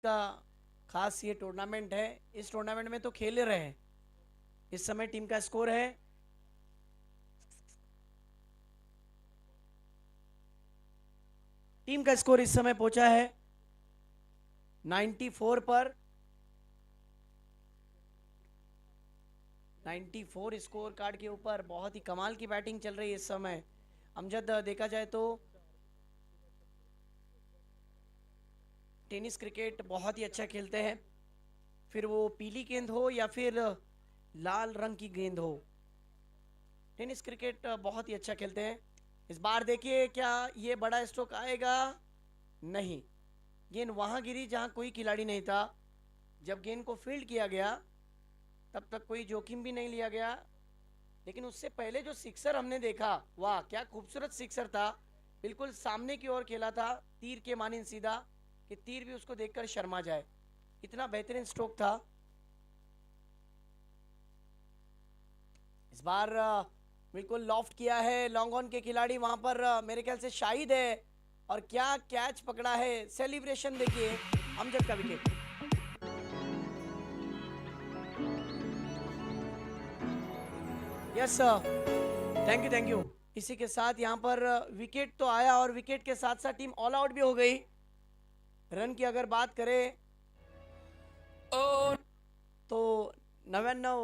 का खास ये टूर्नामेंट है, इस टूर्नामेंट में तो खेल रहे हैं। इस समय टीम का स्कोर है टीम का स्कोर इस समय पहुंचा है 94 पर। 94 स्कोर कार्ड के ऊपर बहुत ही कमाल की बैटिंग चल रही है इस समय। अमजद देखा जाए तो टेनिस क्रिकेट बहुत ही अच्छा खेलते हैं, फिर वो पीली गेंद हो या फिर लाल रंग की गेंद हो, टेनिस क्रिकेट बहुत ही अच्छा खेलते हैं। इस बार देखिए क्या ये बड़ा स्ट्रोक आएगा? नहीं, गेंद वहां गिरी जहां कोई खिलाड़ी नहीं था। जब गेंद को फील्ड किया गया तब तक कोई जोखिम भी नहीं लिया गया, लेकिन उससे पहले जो सिक्सर हमने देखा, वाह क्या खूबसूरत सिक्सर था, बिल्कुल सामने की ओर खेला था, तीर के मानिन सीधा, कि तीर भी उसको देखकर शर्मा जाए। इतना बेहतरीन स्ट्रोक था। इस बार बिल्कुल लॉफ्ट किया है लॉन्ग ऑन के खिलाड़ी, वहां पर मेरे ख्याल से शाहिद है, और क्या कैच पकड़ा है, सेलिब्रेशन देखिए, अमजद का wicket. Yes sir, thank you thank you. इसी के साथ यहाँ पर विकेट तो आया, और विकेट के साथ साथ टीम ऑल आउट भी हो गई। रन की अगर बात करें तो 99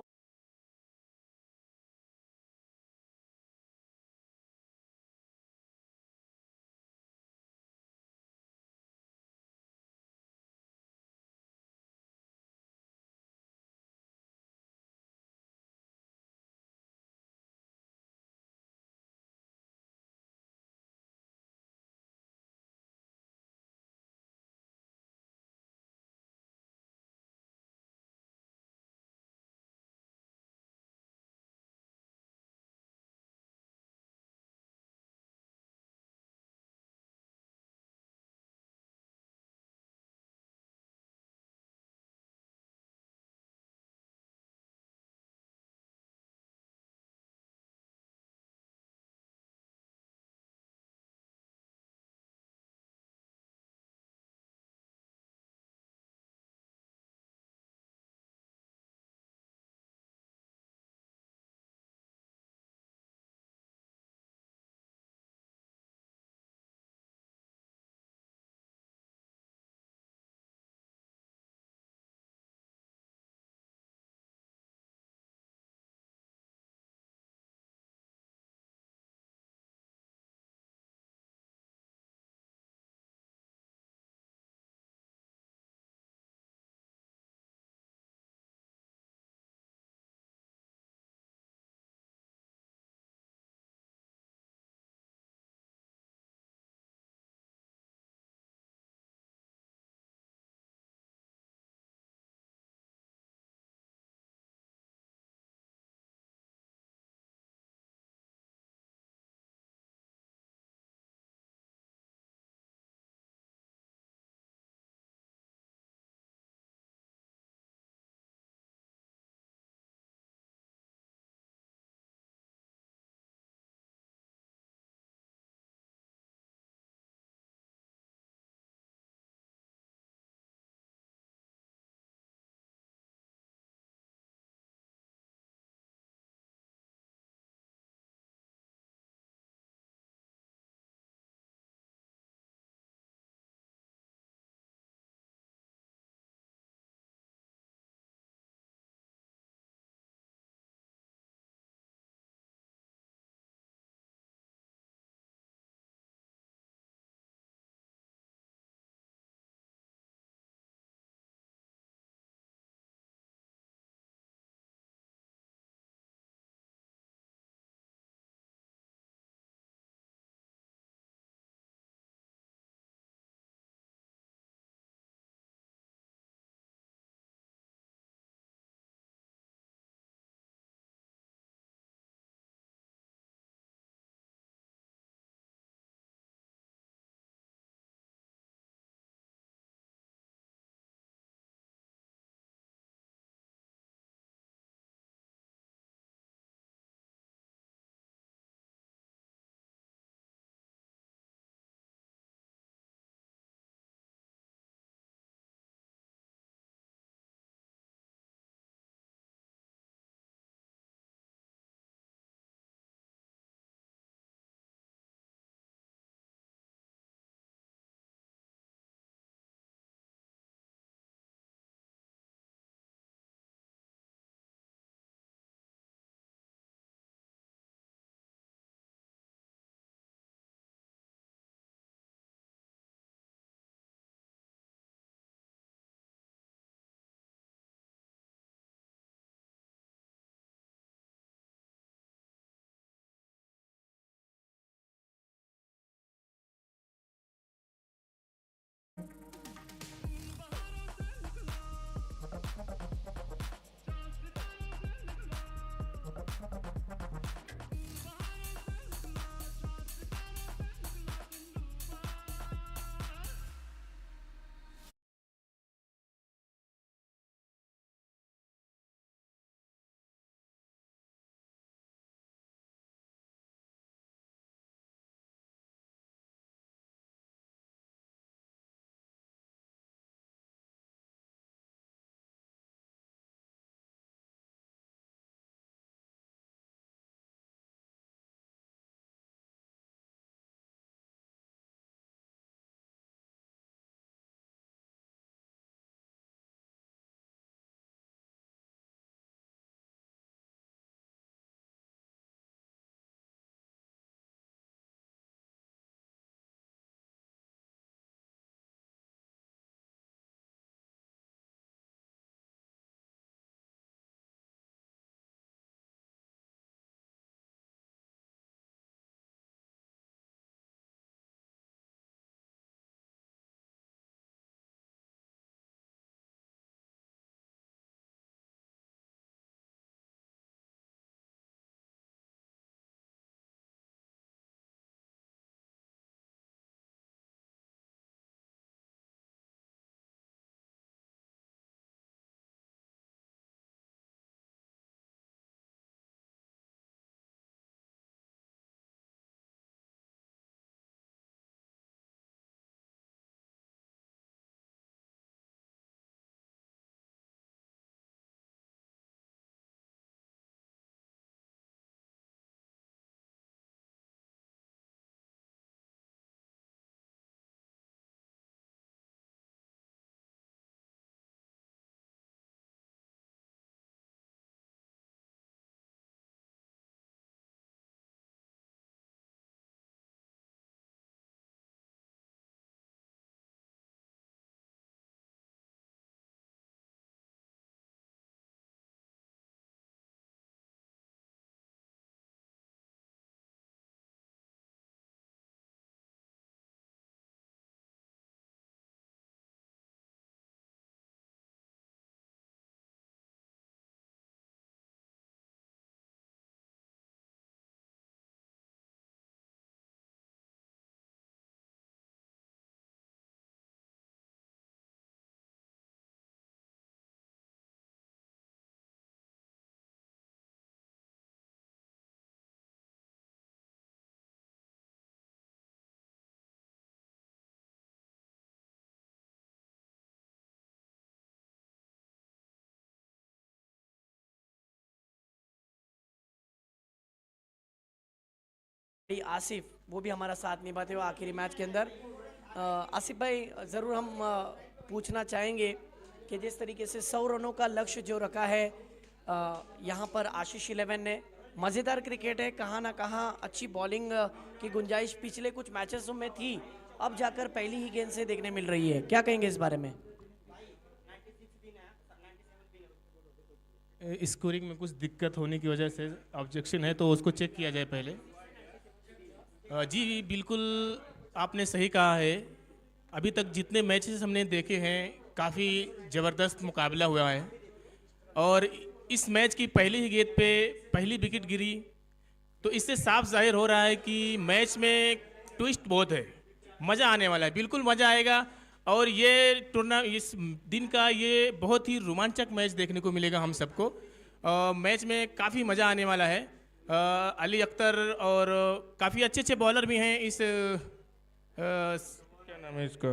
आसिफ वो भी हमारा साथ निभाते हुए आखिरी मैच के अंदर। आसिफ भाई ज़रूर हम पूछना चाहेंगे कि जिस तरीके से 100 रनों का लक्ष्य जो रखा है यहाँ पर आशीष 11 ने, मज़ेदार क्रिकेट है, कहाँ ना कहाँ अच्छी बॉलिंग की गुंजाइश पिछले कुछ मैचेस में थी, अब जाकर पहली ही गेंद से देखने मिल रही है, क्या कहेंगे इस बारे में? स्कोरिंग में कुछ दिक्कत होने की वजह से ऑब्जेक्शन है, तो उसको चेक किया जाए पहले। जी बिल्कुल आपने सही कहा है। अभी तक जितने मैचेस हमने देखे हैं काफ़ी ज़बरदस्त मुकाबला हुआ है, और इस मैच की पहली ही गेंद पे पहली विकेट गिरी, तो इससे साफ जाहिर हो रहा है कि मैच में ट्विस्ट बहुत है, मज़ा आने वाला है, बिल्कुल मज़ा आएगा। और ये इस दिन का ये बहुत ही रोमांचक मैच देखने को मिलेगा हम सबको। मैच में काफ़ी मज़ा आने वाला है। अली अख्तर और काफ़ी अच्छे अच्छे बॉलर भी हैं इस क्या नाम है इसका,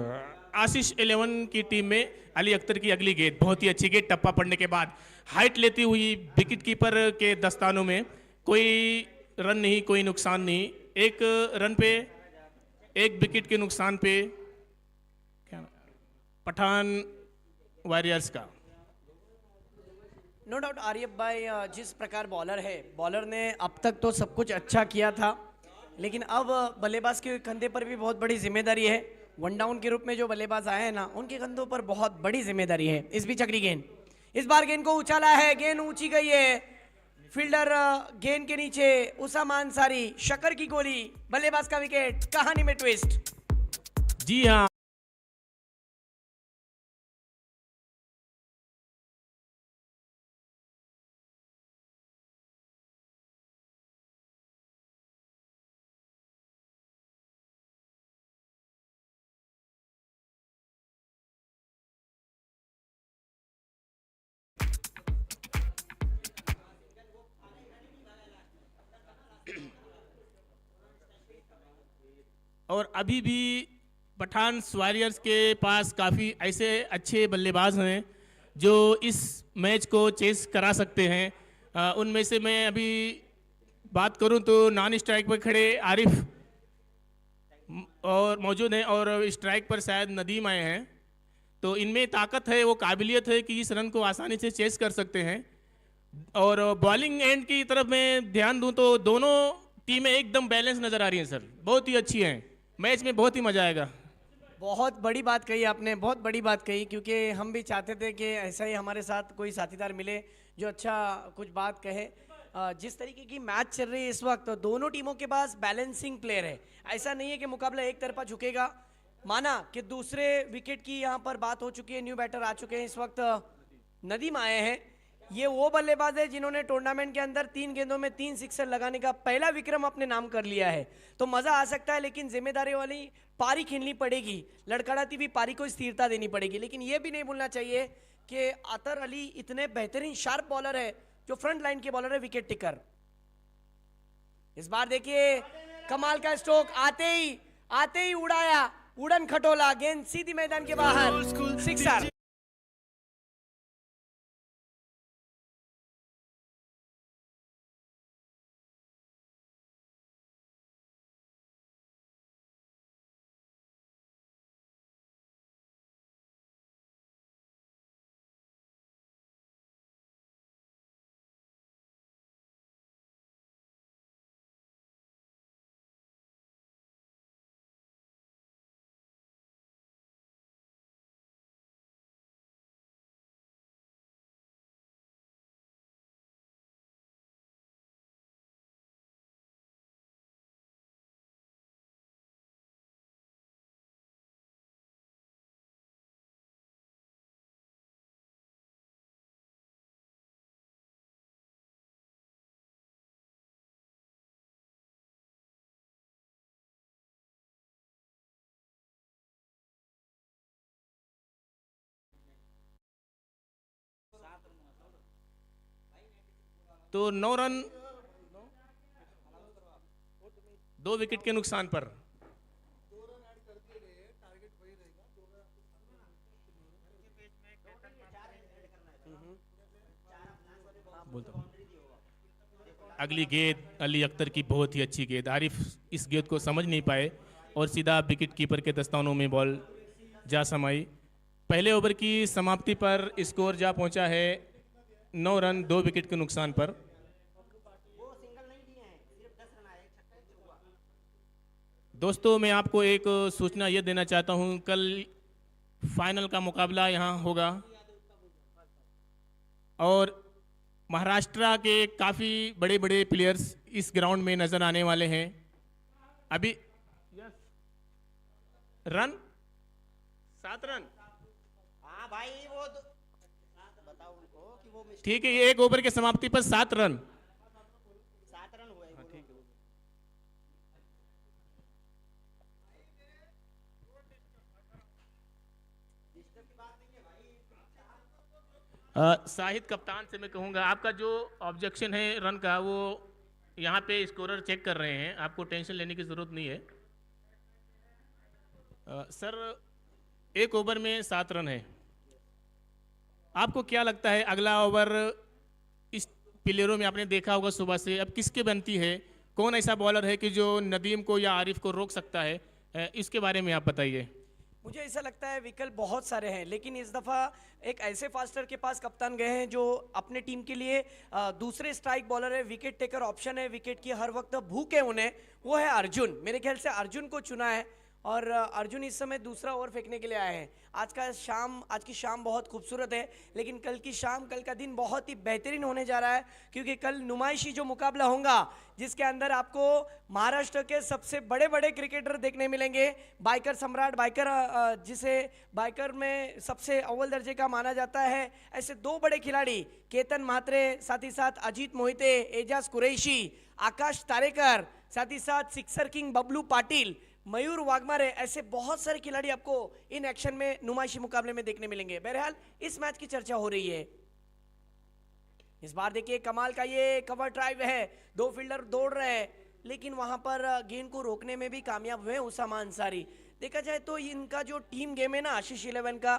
आशीष 11 की टीम में। अली अख्तर की अगली गेंद बहुत ही अच्छी गेंद, टप्पा पड़ने के बाद हाइट लेती हुई विकेट कीपर के दस्तानों में, कोई रन नहीं, कोई नुकसान नहीं, एक रन पे एक विकेट के नुकसान पे क्या पठान वॉरियर्स का। नो डाउट आरिफ भाई, जिस प्रकार बॉलर है, बॉलर ने अब तक तो सब कुछ अच्छा किया था, लेकिन अब बल्लेबाज के कंधे पर भी बहुत बड़ी जिम्मेदारी है। वन डाउन के रूप में जो बल्लेबाज आए हैं ना, उनके कंधों पर बहुत बड़ी जिम्मेदारी है। इस बीच अगली गेंद, इस बार गेंद को उछाला है, गेंद ऊंची गई है, फील्डर गेंद के नीचे, उसामा अंसारी, शक्कर की गोली, बल्लेबाज का विकेट, कहानी में ट्विस्ट। जी हाँ, और अभी भी पठान वॉरियर्स के पास काफ़ी ऐसे अच्छे बल्लेबाज हैं जो इस मैच को चेस करा सकते हैं। उनमें से मैं अभी बात करूं तो नॉन स्ट्राइक पर खड़े आरिफ और मौजूद हैं, और स्ट्राइक पर शायद नदीम आए हैं। तो इनमें ताकत है, वो काबिलियत है कि इस रन को आसानी से चेस कर सकते हैं। और बॉलिंग एंड की तरफ मैं ध्यान दूं तो दोनों टीमें एकदम बैलेंस नज़र आ रही हैं सर, बहुत ही अच्छी हैं। मैच में बहुत ही मज़ा आएगा। बहुत बड़ी बात कही आपने, बहुत बड़ी बात कही, क्योंकि हम भी चाहते थे कि ऐसा ही हमारे साथ कोई साथीदार मिले जो अच्छा कुछ बात कहे। जिस तरीके की मैच चल रही है इस वक्त, तो दोनों टीमों के पास बैलेंसिंग प्लेयर है। ऐसा नहीं है कि मुकाबला एक तरफा झुकेगा। माना कि दूसरे विकेट की यहाँ पर बात हो चुकी है, न्यू बैटर आ चुके हैं इस वक्त, नदीम आए हैं। ये वो बल्लेबाज है जिन्होंने टूर्नामेंट के अंदर 3 गेंदों में 3 सिक्सर लगाने का पहला विक्रम अपने नाम कर लिया है। तो मजा आ सकता है, लेकिन जिम्मेदारी वाली पारी खेलनी पड़ेगी, लड़खड़ाती हुई पारी को स्थिरता देनी पड़ेगी। लेकिन ये भी नहीं भूलना चाहिए कि अतर अली इतने बेहतरीन शार्प बॉलर है, जो फ्रंट लाइन के बॉलर है, विकेट टिकर। इस बार देखिए कमाल का स्ट्रोक, आते ही उड़ाया, उड़न खटोला, गेंद सीधी मैदान के बाहर, सिक्सर। तो 9 रन 2 विकेट के नुकसान पर। अगली गेंद अली अख्तर की बहुत ही अच्छी गेंद, आरिफ इस गेंद को समझ नहीं पाए और सीधा विकेट कीपर के दस्तानों में बॉल जा समाई। पहले ओवर की समाप्ति पर स्कोर जा पहुंचा है 9 रन 2 विकेट के नुकसान पर। दोस्तों मैं आपको एक सूचना ये देना चाहता हूं, कल फाइनल का मुकाबला यहां होगा और महाराष्ट्र के काफ़ी बड़े बड़े प्लेयर्स इस ग्राउंड में नज़र आने वाले हैं। अभी रन 7 रन, हाँ भाई वो बताओ उनको कि वो ठीक है, एक ओवर के समाप्ति पर 7 रन 7 रन हुए। हाँ, ठीक है। शाहिद कप्तान से मैं कहूँगा आपका जो ऑब्जेक्शन है रन का, वो यहाँ पे स्कोरर चेक कर रहे हैं, आपको टेंशन लेने की ज़रूरत नहीं है। सर एक ओवर में 7 रन है, आपको क्या लगता है अगला ओवर इस प्लेयरों में आपने देखा होगा सुबह से, अब किसके बनती है? कौन ऐसा बॉलर है कि जो नदीम को या आरिफ को रोक सकता है? इसके बारे में आप बताइए। मुझे ऐसा लगता है विकल्प बहुत सारे हैं, लेकिन इस दफ़ा एक ऐसे फास्टर के पास कप्तान गए हैं जो अपने टीम के लिए दूसरे स्ट्राइक बॉलर है, विकेट टेकर ऑप्शन है, विकेट की हर वक्त भूख है उन्हें, वो है अर्जुन। मेरे ख्याल से अर्जुन को चुना है और अर्जुन इस समय दूसरा ओवर फेंकने के लिए आए हैं। आज की शाम बहुत खूबसूरत है, लेकिन कल की शाम, कल का दिन बहुत ही बेहतरीन होने जा रहा है, क्योंकि कल नुमाइशी जो मुकाबला होगा जिसके अंदर आपको महाराष्ट्र के सबसे बड़े बड़े क्रिकेटर देखने मिलेंगे। बाइकर सम्राट, जिसे बाइकर में सबसे अव्वल दर्जे का माना जाता है, ऐसे 2 बड़े खिलाड़ी केतन म्हात्रे, साथ ही साथ अजीत मोहिते, एजाज कुरैशी, आकाश तारेकर, साथ ही साथ सिक्सर किंग बबलू पाटिल, मयूर वाघमारे, ऐसे बहुत सारे खिलाड़ी आपको इन एक्शन में नुमाइशी मुकाबले में देखने मिलेंगे। बहरहाल इस मैच की चर्चा हो रही है। इस बार देखिए कमाल का ये कवर ड्राइव है, 2 फील्डर दौड़ रहे हैं, लेकिन वहां पर गेंद को रोकने में भी कामयाब हुए उसामा अंसारी। देखा जाए तो इनका जो टीम गेम है ना आशीष 11 का,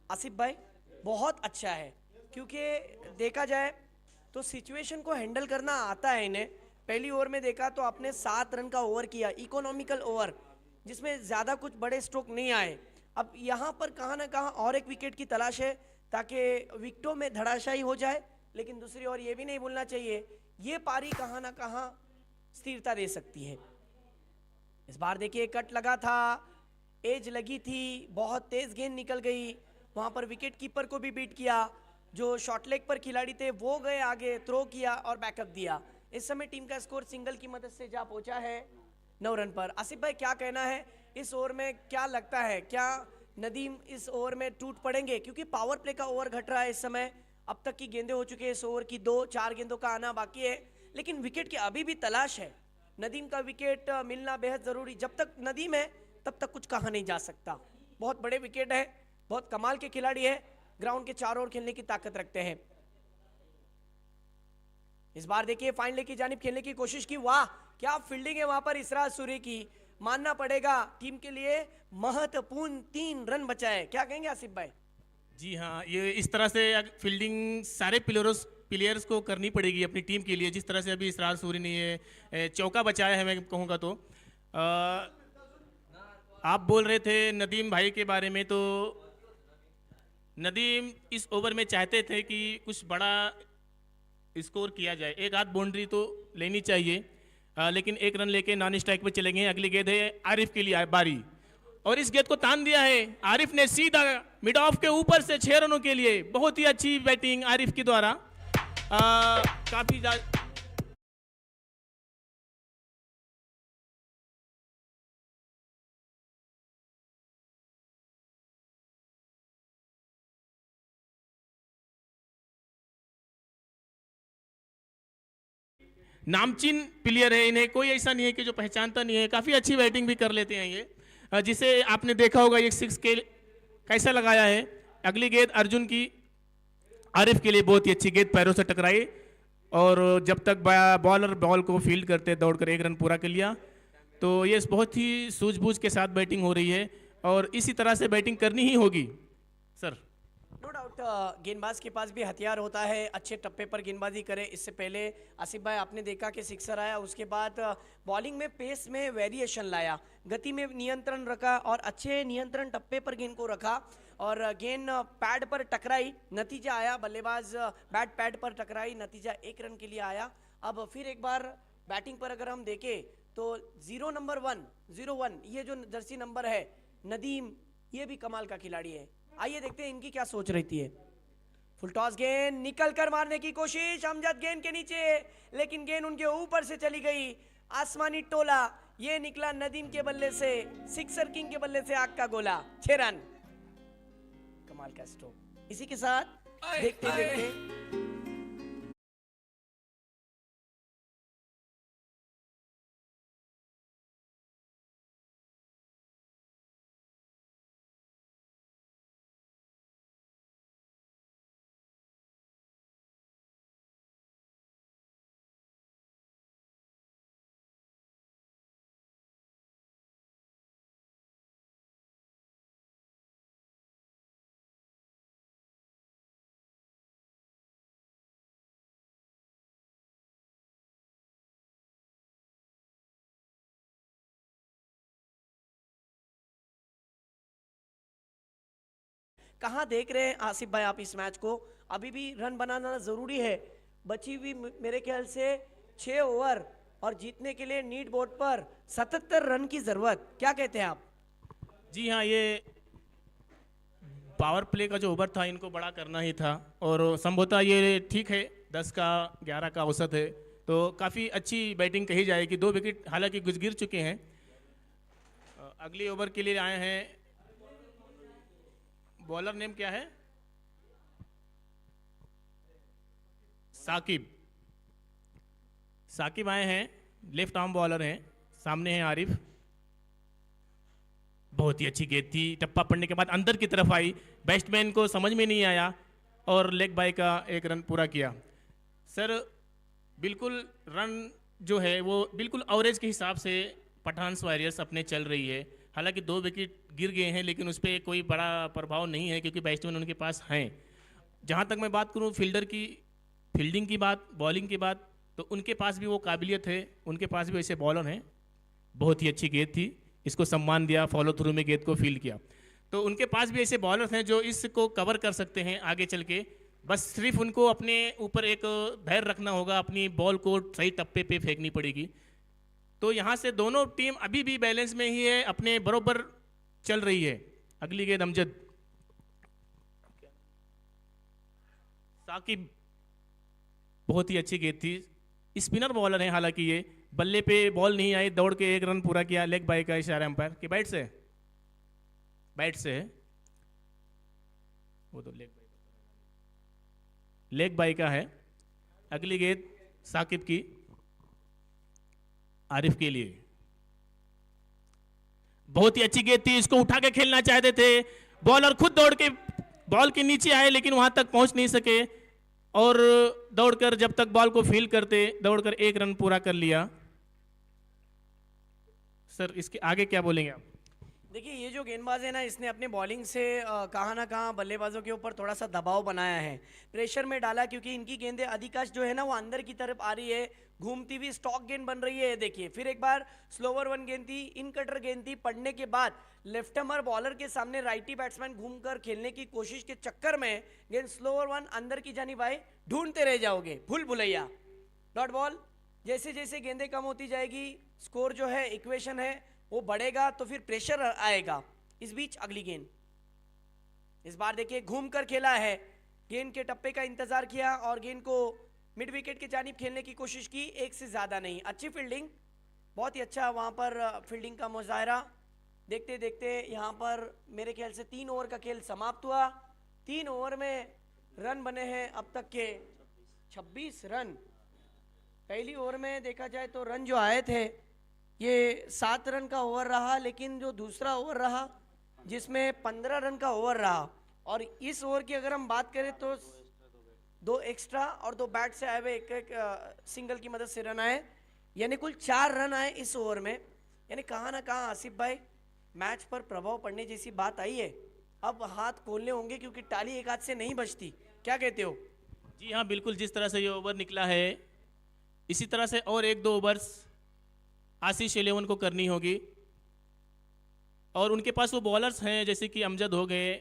आसिफ भाई बहुत अच्छा है, क्योंकि देखा जाए तो सिचुएशन को हैंडल करना आता है इन्हें। पहली ओवर में देखा तो आपने 7 रन का ओवर किया, इकोनॉमिकल ओवर, जिसमें ज़्यादा कुछ बड़े स्ट्रोक नहीं आए। अब यहाँ पर कहाँ ना कहाँ और एक विकेट की तलाश है ताकि विकेटों में धड़ाशाही हो जाए, लेकिन दूसरी ओर ये भी नहीं भूलना चाहिए ये पारी कहाँ ना कहाँ स्थिरता दे सकती है। इस बार देखिए कट लगा था, एज लगी थी, बहुत तेज गेंद निकल गई, वहाँ पर विकेट कीपर को भी बीट किया, जो शॉर्ट लेग पर खिलाड़ी थे वो गए आगे, थ्रो किया और बैकअप दिया। इस समय टीम का स्कोर सिंगल की मदद से जा पहुंचा है 9 रन पर। आसिफ भाई क्या कहना है इस ओवर में, क्या लगता है क्या नदीम इस ओवर में टूट पड़ेंगे? क्योंकि पावर प्ले का ओवर घट रहा है इस समय, अब तक की गेंदें हो चुकी है इस ओवर की 2-4 गेंदों का आना बाकी है, लेकिन विकेट की अभी भी तलाश है। नदीम का विकेट मिलना बेहद जरूरी, जब तक नदीम है तब तक कुछ कहा नहीं जा सकता। बहुत बड़े विकेट है, बहुत कमाल के खिलाड़ी है, ग्राउंड के चारों ओर खेलने की ताकत रखते हैं। इस बार देखिए फाइन लेग की जानिब खेलने की कोशिश की, वाह क्या फील्डिंग है वहां पर इसराज सूरी की, मानना पड़ेगा टीम के लिए महत्वपूर्ण 3 रन बचाए। क्या कहेंगे आसिफ भाई? जी हाँ, ये इस तरह से फील्डिंग सारे प्लेयर्स को करनी पड़ेगी अपनी टीम के लिए, जिस तरह से अभी इसराज सूरी ने ये चौका बचाया है। मैं कहूँगा तो आप बोल रहे थे नदीम भाई के बारे में, तो नदीम इस ओवर में चाहते थे कि कुछ बड़ा स्कोर किया जाए, एक आध बाउंड्री तो लेनी चाहिए, लेकिन 1 रन लेके नॉन स्ट्राइक पे चले गए। अगली गेंद है आरिफ के लिए बारी, और इस गेंद को तान दिया है आरिफ ने सीधा मिड ऑफ के ऊपर से 6 रनों के लिए। बहुत ही अच्छी बैटिंग आरिफ के द्वारा, काफी नामचीन प्लेयर है, इन्हें कोई ऐसा नहीं है कि जो पहचानता नहीं है, काफ़ी अच्छी बैटिंग भी कर लेते हैं ये, जिसे आपने देखा होगा ये 6 के कैसा लगाया है। अगली गेंद अर्जुन की, आरिफ के लिए बहुत ही अच्छी गेंद पैरों से टकराई, और जब तक बॉलर बॉल को फील्ड करते दौड़कर 1 रन पूरा कर लिया। तो ये बहुत ही सूझबूझ के साथ बैटिंग हो रही है और इसी तरह से बैटिंग करनी ही होगी। सर नो डाउट गेंदबाज के पास भी हथियार होता है, अच्छे टप्पे पर गेंदबाजी करे। इससे पहले आसिफ भाई आपने देखा कि सिक्सर आया, उसके बाद बॉलिंग में पेस में वेरिएशन लाया, गति में नियंत्रण रखा और अच्छे नियंत्रण टप्पे पर गेंद को रखा और गेंद पैड पर टकराई, नतीजा आया, बल्लेबाज बैट पैड पर टकराई, नतीजा 1 रन के लिए आया। अब फिर एक बार बैटिंग पर अगर हम देखें तो 0 ये जो जर्सी नंबर है नदीम, ये भी कमाल का खिलाड़ी है। आइए देखते हैं इनकी क्या सोच रहती है। फुल टॉस गेंद निकल कर मारने की कोशिश, अमजद गेंद के नीचे, लेकिन गेंद उनके ऊपर से चली गई। आसमानी टोला, ये निकला नदीम के बल्ले से, सिक्सर किंग के बल्ले से आग का गोला, 6 रन। कमाल का स्ट्रोक। इसी के साथ देखते देखते कहाँ देख रहे हैं आसिफ भाई आप इस मैच को? अभी भी रन बनाना जरूरी है। बची हुई मेरे ख्याल से 6 ओवर और जीतने के लिए नीड बोर्ड पर 77 रन की जरूरत। क्या कहते हैं आप? जी हाँ, ये पावर प्ले का जो ओवर था इनको बड़ा करना ही था और संभवतः ये ठीक है, 10 का 11 का औसत है, तो काफ़ी अच्छी बैटिंग कही जाएगी। 2 विकेट हालांकि गिर चुके हैं। अगली ओवर के लिए आए हैं, बॉलर नेम क्या है? साकिब। साकिब आए हैं, लेफ्ट आर्म बॉलर हैं। सामने है आरिफ। बहुत ही अच्छी गेंद थी, टप्पा पड़ने के बाद अंदर की तरफ आई, बैट्समैन को समझ में नहीं आया और लेग बाय का 1 रन पूरा किया। सर बिल्कुल रन जो है वो बिल्कुल एवरेज के हिसाब से पठान्स वॉरियर्स अपने चल रही है। हालांकि 2 विकेट गिर गए हैं लेकिन उस पर कोई बड़ा प्रभाव नहीं है क्योंकि बैट्समैन उनके पास हैं। जहाँ तक मैं बात करूँ फील्डर की, फील्डिंग की बात, बॉलिंग की बात, तो उनके पास भी वो काबिलियत है, उनके पास भी ऐसे बॉलर हैं। बहुत ही अच्छी गेंद थी, इसको सम्मान दिया, फॉलो थ्रू में गेंद को फील्ड किया। तो उनके पास भी ऐसे बॉलर हैं जो इसको कवर कर सकते हैं आगे चल के। बस सिर्फ उनको अपने ऊपर एक धैर्य रखना होगा, अपनी बॉल को सही टप्पे पे फेंकनी पड़ेगी। तो यहाँ से दोनों टीम अभी भी बैलेंस में ही है, अपने बरोबर चल रही है। अगली गेंद अमजद। साकिब, बहुत ही अच्छी गेंद थी। स्पिनर बॉलर है, हालांकि ये बल्ले पे बॉल नहीं आई, दौड़ के 1 रन पूरा किया। लेग बाय का इशारा अंपायर कि बैट से, बैट से है वो, तो लेग बाय का है। अगली गेंद साकिब की, आरिफ के लिए। बहुत ही अच्छी गेंद थी, इसको उठा के खेलना चाहते थे, बॉलर खुद दौड़ के बॉल के नीचे आए लेकिन वहां तक पहुंच नहीं सके और दौड़कर जब तक बॉल को फील करते दौड़कर 1 रन पूरा कर लिया। सर इसके आगे क्या बोलेंगे आप? देखिए ये जो गेंदबाज है ना, इसने अपने बॉलिंग से कहाँ ना कहाँ बल्लेबाजों के ऊपर थोड़ा सा दबाव बनाया है, प्रेशर में डाला, क्योंकि इनकी गेंदें अधिकांश जो है ना वो अंदर की तरफ आ रही है, घूमती हुई स्टॉक गेंद बन रही है। देखिए फिर एक बार स्लोवर 1 गेंद थी, इन कटर गेंद थी, पड़ने के बाद लेफ्ट हैमर बॉलर के सामने राइटी बैट्समैन घूमकर खेलने की कोशिश के चक्कर में गेंद स्लोवर 1 अंदर की जानिब आए, ढूंढते रह जाओगे, भूल भुलैया, डॉट बॉल। जैसे जैसे गेंदें कम होती जाएगी, स्कोर जो है, इक्वेशन है वो बढ़ेगा, तो फिर प्रेशर आएगा। इस बीच अगली गेंद, इस बार देखिए घूमकर खेला है, गेंद के टप्पे का इंतजार किया और गेंद को मिड विकेट की जानिब खेलने की कोशिश की, 1 से ज्यादा नहीं। अच्छी फील्डिंग, बहुत ही अच्छा वहां पर फील्डिंग का मुजाहरा। देखते देखते यहाँ पर मेरे ख्याल से 3 ओवर का खेल समाप्त हुआ। 3 ओवर में रन बने हैं अब तक के 26 रन। पहली ओवर में देखा जाए तो रन जो आए थे ये 7 रन का ओवर रहा, लेकिन जो दूसरा ओवर रहा जिसमें 15 रन का ओवर रहा, और इस ओवर की अगर हम बात करें तो 2 एक्स्ट्रा और 2 बैट से आए हुए एक सिंगल की मदद से रन आए, यानी कुल 4 रन आए इस ओवर में। यानी कहाँ ना कहाँ आसिफ भाई मैच पर प्रभाव पड़ने जैसी बात आई है। अब हाथ खोलने होंगे क्योंकि टाली एक हाथ से नहीं बजती। क्या कहते हो? जी हाँ बिल्कुल, जिस तरह से ये ओवर निकला है इसी तरह से और एक दो ओवर्स आशीष 11 को करनी होगी। और उनके पास वो बॉलर्स हैं जैसे कि अमजद हो गए,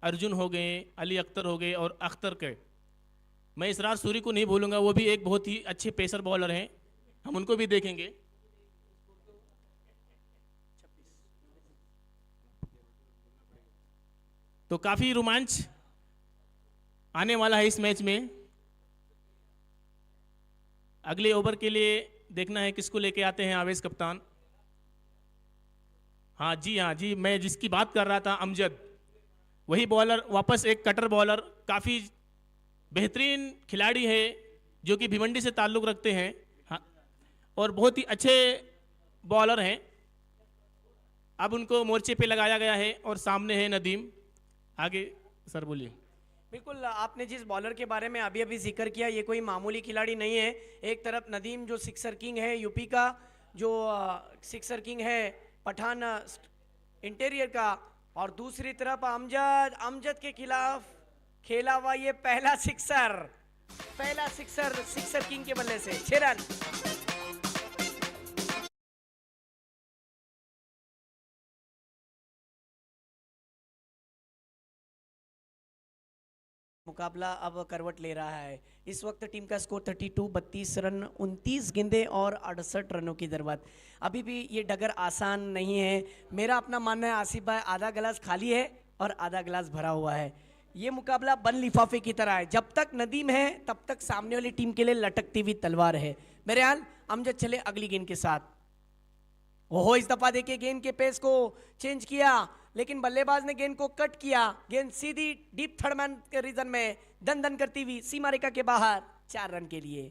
अर्जुन हो गए, अली अख्तर हो गए और अख्तर के, मैं इसरार सूरी को नहीं भूलूंगा, वो भी एक बहुत ही अच्छे पेसर बॉलर हैं, हम उनको भी देखेंगे। तो काफ़ी रोमांच आने वाला है इस मैच में। अगले ओवर के लिए देखना है किसको लेके आते हैं आवेश कप्तान। हाँ जी, मैं जिसकी बात कर रहा था अमजद, वही बॉलर वापस एक कटर बॉलर, काफ़ी बेहतरीन खिलाड़ी है जो कि भिवंडी से ताल्लुक़ रखते हैं। हाँ, और बहुत ही अच्छे बॉलर हैं। अब उनको मोर्चे पे लगाया गया है और सामने है नदीम। आगे सर बोलिए। बिल्कुल, आपने जिस बॉलर के बारे में अभी अभी जिक्र किया, ये कोई मामूली खिलाड़ी नहीं है। एक तरफ नदीम जो सिक्सर किंग है यूपी का, जो सिक्सर किंग है पठान इंटीरियर का, और दूसरी तरफ अमजद के खिलाफ खेला हुआ ये पहला सिक्सर सिक्सर किंग के बल्ले से 6 रन। मुकाबला अब करवट ले रहा है। इस वक्त टीम का स्कोर 32 रन, 29 गेंदे और 68 रनों की जरूरत। अभी भी ये डगर आसान नहीं है। मेरा अपना मानना है आसिफ भाई, आधा गिलास खाली है और आधा गिलास भरा हुआ है। ये मुकाबला बंद लिफाफे की तरह है, जब तक नदीम है तब तक सामने वाली टीम के लिए लटकती हुई तलवार है। मेरे हाल अमजद चले अगली गेंद के साथ। ओहो, इस दफा देखिए गेंद के पेस को चेंज किया, लेकिन बल्लेबाज ने गेंद को कट किया। गेंद सीधी डीप थर्ड मैन के रीजन में दन दन करती हुई सीमा रेखा के बाहर 4 रन के लिए।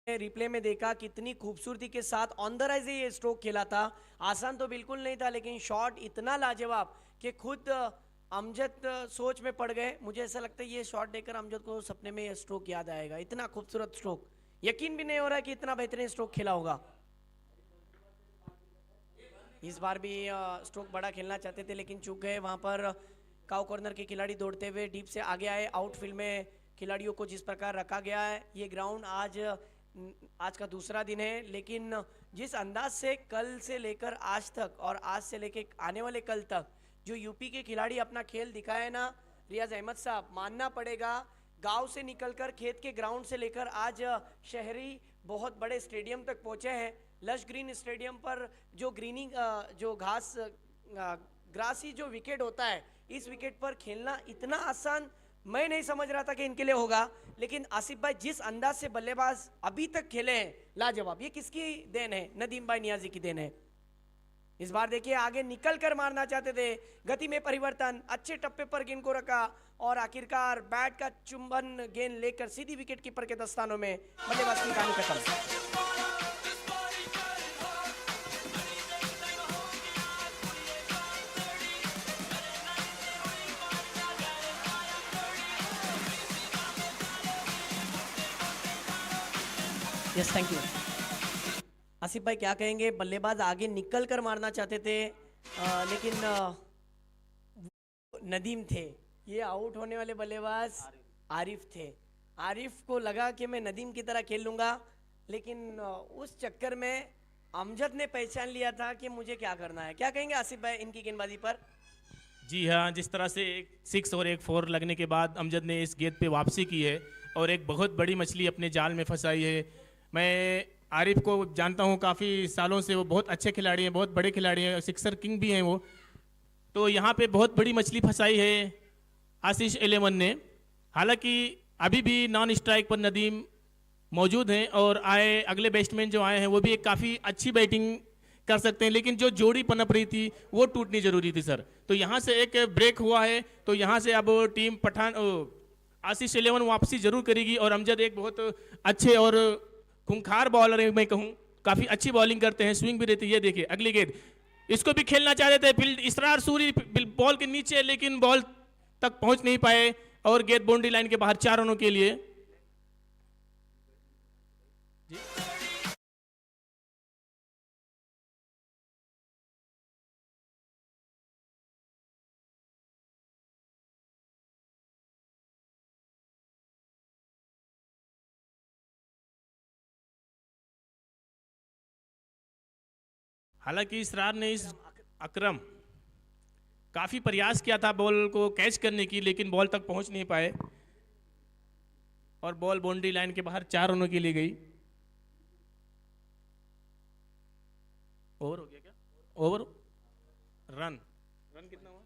रिप्ले में देखा कितनी खूबसूरती के साथ ऑन द राइज ये स्ट्रोक खेला था। आसान तो बिल्कुल नहीं था, लेकिन शॉट इतना लाजवाब कि खुद अमजद सोच में पड़ गए। मुझे ऐसा लगता है ये शॉट देखकर अमजद को सपने में ये स्ट्रोक याद आएगा। इतना खूबसूरत स्ट्रोक, यकीन भी नहीं हो रहा कि इतना बेहतरीन स्ट्रोक खेला होगा। इस बार भी स्ट्रोक बड़ा खेलना चाहते थे, लेकिन चूक गए। वहां पर काउ कॉर्नर के खिलाड़ी दौड़ते हुए डीप से आगे आए। आउटफील्ड में खिलाड़ियों को जिस प्रकार रखा गया है, ये ग्राउंड आज का दूसरा दिन है, लेकिन जिस अंदाज से कल से लेकर आज तक और आज से लेकर आने वाले कल तक जो यूपी के खिलाड़ी अपना खेल दिखाए ना, रियाज अहमद साहब, मानना पड़ेगा। गांव से निकलकर खेत के ग्राउंड से लेकर आज शहरी बहुत बड़े स्टेडियम तक पहुंचे हैं। लश ग्रीन स्टेडियम पर जो ग्रीनिंग जो ग्रासी जो विकेट होता है, इस विकेट पर खेलना इतना आसान मैं नहीं समझ रहा था कि इनके लिए होगा। लेकिन आसिफ भाई जिस अंदाज से बल्लेबाज अभी तक खेले हैं, लाजवाब। ये किसकी देन है? नदीम भाई नियाजी की देन है। इस बार देखिए आगे निकल कर मारना चाहते थे, गति में परिवर्तन, अच्छे टप्पे पर गेंद को रखा और आखिरकार बैट का चुंबन गेंद लेकर सीधी विकेट कीपर के दस्तानों में बल्लेबाज की कहानी खत्म। Yes, thank you. आसिफ भाई क्या कहेंगे? बल्लेबाज आगे निकल कर मारना चाहते थे, लेकिन नदीम थे। ये आउट होने वाले बल्लेबाज आरिफ थे। आरिफ को लगा कि मैं नदीम की तरह खेल लूंगा, लेकिन उस चक्कर में अमजद ने पहचान लिया था कि मुझे क्या करना है। क्या कहेंगे आसिफ भाई इनकी गेंदबाजी पर? जी हाँ, जिस तरह से एक 6 और एक 4 लगने के बाद अमजद ने इस गेंद पे वापसी की है, और एक बहुत बड़ी मछली अपने जाल में फंसाई है। मैं आरिफ को जानता हूँ काफ़ी सालों से, वो बहुत अच्छे खिलाड़ी हैं, बहुत बड़े खिलाड़ी हैं, सिक्सर किंग भी हैं वो। तो यहाँ पे बहुत बड़ी मछली फंसाई है आशीष 11 ने। हालांकि अभी भी नॉन स्ट्राइक पर नदीम मौजूद हैं और अगले बैट्समैन जो आए हैं वो भी एक काफ़ी अच्छी बैटिंग कर सकते हैं, लेकिन जो जोड़ी पनप रही थी वो टूटनी जरूरी थी सर। तो यहाँ से एक ब्रेक हुआ है, तो यहाँ से अब टीम आशीष 11 वापसी जरूर करेगी। और अमजद एक बहुत अच्छे और खूंखार बॉलर है, मैं कहूँ काफ़ी अच्छी बॉलिंग करते हैं, स्विंग भी रहती है। ये देखिए अगली गेंद, इसको भी खेलना चाह रहे थे, फील्ड इसरार सूरी बॉल के नीचे, लेकिन बॉल तक पहुंच नहीं पाए और गेंद बाउंड्री लाइन के बाहर 4 रनों के लिए। हालांकि इसरार ने इस अकरम काफी प्रयास किया था बॉल को कैच करने की, लेकिन बॉल तक पहुंच नहीं पाए और बॉल बाउंड्री लाइन के बाहर 4 रनों के लिए गई। ओवर हो गया क्या? ओवर रन कितना हुआ?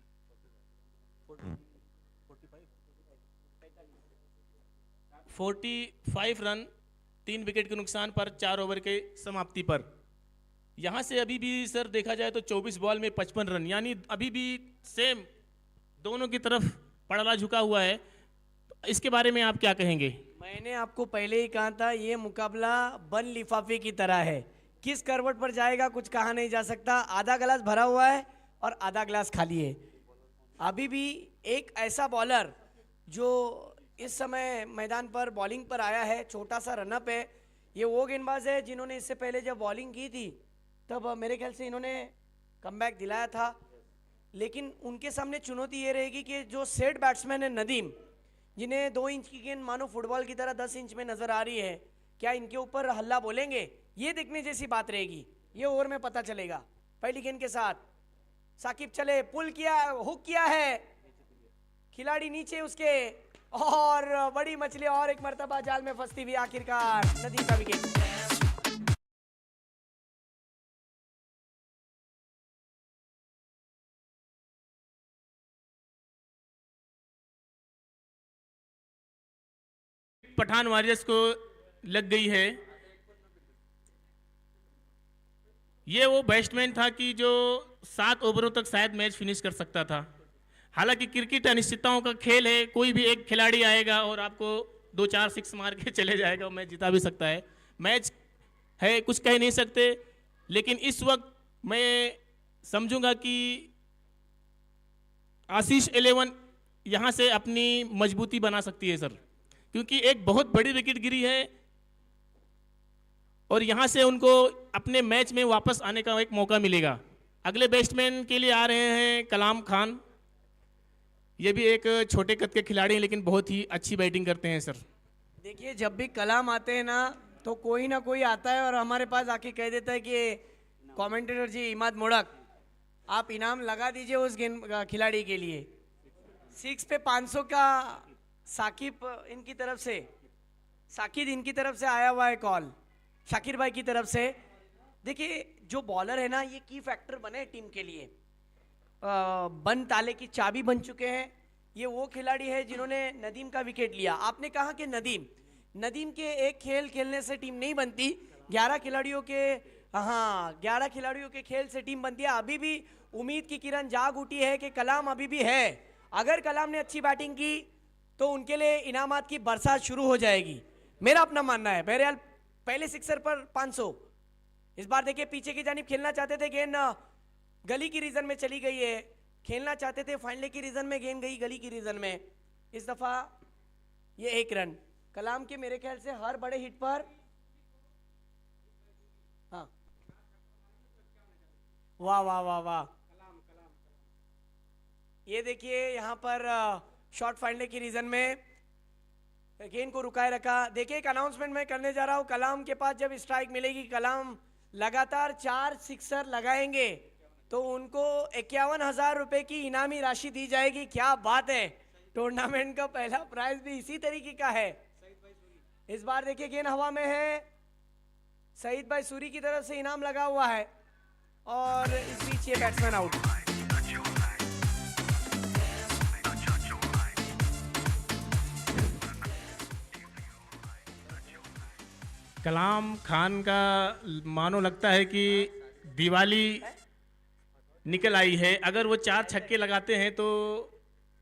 45 रन 3 विकेट के नुकसान पर 4 ओवर के समाप्ति पर। यहाँ से अभी भी सर देखा जाए तो 24 बॉल में 55 रन, यानी अभी भी सेम दोनों की तरफ पड़ला झुका हुआ है। तो इसके बारे में आप क्या कहेंगे? मैंने आपको पहले ही कहा था ये मुकाबला बंद लिफाफे की तरह है, किस करवट पर जाएगा कुछ कहा नहीं जा सकता। आधा गिलास भरा हुआ है और आधा गिलास खाली है। अभी भी एक ऐसा बॉलर जो इस समय मैदान पर बॉलिंग पर आया है, छोटा सा रनअप है, ये वो गेंदबाज है जिन्होंने इससे पहले जब बॉलिंग की थी तब मेरे ख्याल से इन्होंने कमबैक दिलाया था। लेकिन उनके सामने चुनौती ये रहेगी कि जो सेट बैट्समैन है नदीम, जिन्हें 2 इंच की गेंद मानो फुटबॉल की तरह 10 इंच में नजर आ रही है, क्या इनके ऊपर हल्ला बोलेंगे? ये देखने जैसी बात रहेगी, ये ओवर में पता चलेगा। पहली गेंद के साथ साकिब चले, पुल किया, हुक किया है, खिलाड़ी नीचे उसके, और बड़ी मछली और एक मर्तबा जाल में फंसती हुई आखिरकार नदीम का विकेट। पठान वॉरियर्स को लग गई है। ये वो बैट्समैन था कि जो 7 ओवरों तक शायद मैच फिनिश कर सकता था। हालांकि क्रिकेट अनिश्चितताओं का खेल है, कोई भी एक खिलाड़ी आएगा और आपको 2-4 सिक्स मार के चले जाएगा और मैच जिता भी सकता है। मैच है, कुछ कह नहीं सकते, लेकिन इस वक्त मैं समझूंगा कि आशीष 11 यहां से अपनी मजबूती बना सकती है सर, क्योंकि एक बहुत बड़ी विकेट गिरी है और यहां से उनको अपने मैच में वापस आने का एक मौका मिलेगा। अगले बैट्समैन के लिए आ रहे हैं कलाम खान। ये भी एक छोटे कद के खिलाड़ी हैं, लेकिन बहुत ही अच्छी बैटिंग करते हैं सर। देखिए, जब भी कलाम आते हैं ना तो कोई ना कोई आता है और हमारे पास आके कह देता है कि कमेंटेटर जी इमाद मोड़क, आप इनाम लगा दीजिए उस गेंद खिलाड़ी के लिए। 6 पे 500 का साकिब इनकी तरफ से, साकिब इनकी तरफ से आया हुआ है कॉल, शाकिर भाई की तरफ से। देखिए, जो बॉलर है ना, ये की फैक्टर बने टीम के लिए, बंद ताले की चाबी बन चुके हैं। ये वो खिलाड़ी है जिन्होंने नदीम का विकेट लिया। आपने कहा कि नदीम के एक खेल खेलने से टीम नहीं बनती, 11 खिलाड़ियों के, हाँ 11 खिलाड़ियों के खेल से टीम बनती है। अभी भी उम्मीद की किरण जाग उठी है कि कलाम अभी भी है। अगर कलाम ने अच्छी बैटिंग की तो उनके लिए इनामात की बरसात शुरू हो जाएगी, मेरा अपना मानना है। बहरहाल पहले सिक्सर पर 500। इस बार देखिए, पीछे की जानिब खेलना चाहते थे, गेंद गली की रीजन में चली गई है। खेलना चाहते थे फाइनल की रीजन में, गेंद गई गली की रीजन में। इस दफा ये 1 रन कलाम के मेरे ख्याल से हर बड़े हिट पर, हाँ वाह वाह वाह वाह। ये देखिए यहाँ पर शॉर्ट फाइनल की रीजन में गेंद को रुकाए रखा। देखिए, एक अनाउंसमेंट मैं करने जा रहा हूं। कलाम के पास जब स्ट्राइक मिलेगी, कलाम लगातार 4 सिक्सर लगाएंगे तो उनको 51,000 रुपए की इनामी राशि दी जाएगी। क्या बात है, टूर्नामेंट का पहला प्राइज भी इसी तरीके का है। इस बार देखिए गेंद हवा में है, सईद भाई सूरी की तरफ से इनाम लगा हुआ है और इस बीच ये बैट्समैन आउट। कलाम खान का मानो लगता है कि दिवाली निकल आई है। अगर वो 4 छक्के लगाते हैं तो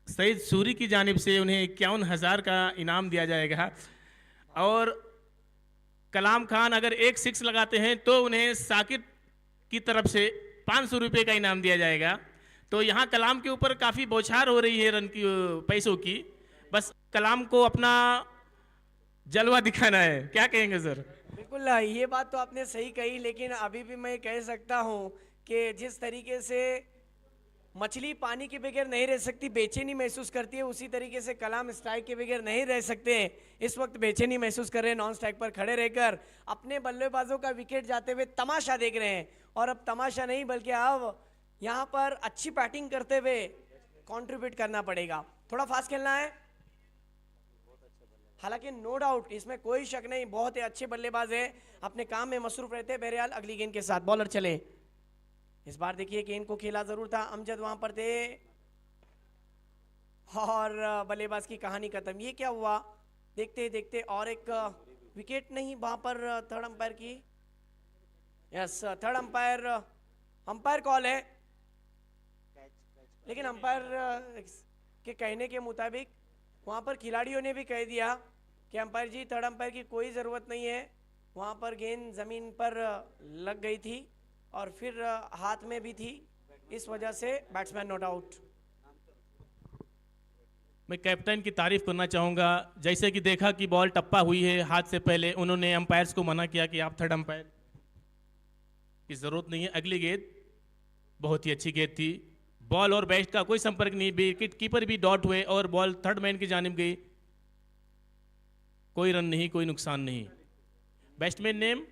सईद सूरी की जानिब से उन्हें 51,000 का इनाम दिया जाएगा और कलाम खान अगर 1 6 लगाते हैं तो उन्हें साकिब की तरफ से 500 रुपये का इनाम दिया जाएगा। तो यहाँ कलाम के ऊपर काफ़ी बौछार हो रही है रन की, पैसों की। बस कलाम को अपना जलवा दिखाना है। क्या कहेंगे सर? बिल्कुल, ये बात तो आपने सही कही, लेकिन अभी भी मैं कह सकता हूँ कि जिस तरीके से मछली पानी के बगैर नहीं रह सकती, बेचैनी महसूस करती है, उसी तरीके से कलाम स्ट्राइक के बगैर नहीं रह सकते। इस वक्त बेचैनी महसूस कर रहे हैं, नॉन स्ट्राइक पर खड़े रहकर अपने बल्लेबाजों का विकेट जाते हुए तमाशा देख रहे हैं। और अब तमाशा नहीं बल्कि अब यहाँ पर अच्छी बैटिंग करते हुए कंट्रीब्यूट करना पड़ेगा। थोड़ा फास्ट खेलना है, हालांकि नो डाउट इसमें कोई शक नहीं, बहुत ही अच्छे बल्लेबाज है, अपने काम में मसरूफ रहते हैं। बहरहाल अगली गेंद के साथ बॉलर चले। इस बार देखिए गेंद को खेला जरूर था, अमजद वहां पर थे और बल्लेबाज की कहानी खत्म। ये क्या हुआ देखते देखते, और एक विकेट नहीं वहां पर थर्ड अंपायर की, यस थर्ड अंपायर कॉल है, लेकिन अंपायर के कहने के मुताबिक वहां पर खिलाड़ियों ने भी कह दिया कि अंपायर जी थर्ड अंपायर की कोई ज़रूरत नहीं है, वहां पर गेंद ज़मीन पर लग गई थी और फिर हाथ में भी थी, इस वजह से बैट्समैन नॉट आउट। मैं कैप्टन की तारीफ करना चाहूँगा। जैसे कि देखा कि बॉल टप्पा हुई है हाथ से पहले, उन्होंने अंपायर्स को मना किया कि आप थर्ड अंपायर की ज़रूरत नहीं है। अगली गेंद बहुत ही अच्छी गेंद थी, बॉल और बैट का कोई संपर्क नहीं, विकेट कीपर भी डॉट हुए और बॉल थर्ड मैन की जानिब गई। कोई रन नहीं, कोई नुकसान नहीं। बैट्समैन नेम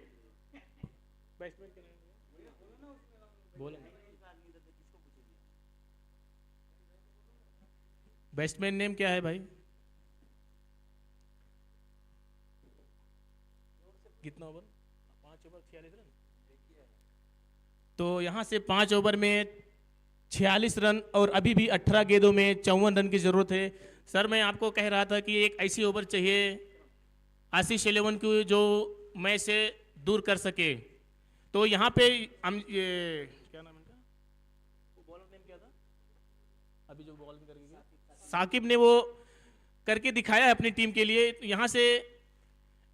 बोला, बैट्समैन नेम क्या है भाई? कितना ओवर? 5 over 46 run. तो यहां से 5 ओवर में 46 रन और अभी भी 18 गेंदों में 54 रन की जरूरत है। सर मैं आपको कह रहा था कि एक ऐसी ओवर चाहिए आशीष 11 को जो मैच से दूर कर सके। तो यहाँ पे हम ये क्या नाम है इनका, वो बॉलर नेम क्या था अभी जो बॉलिंग करके गया? साकिब ने वो करके दिखाया है अपनी टीम के लिए। यहाँ से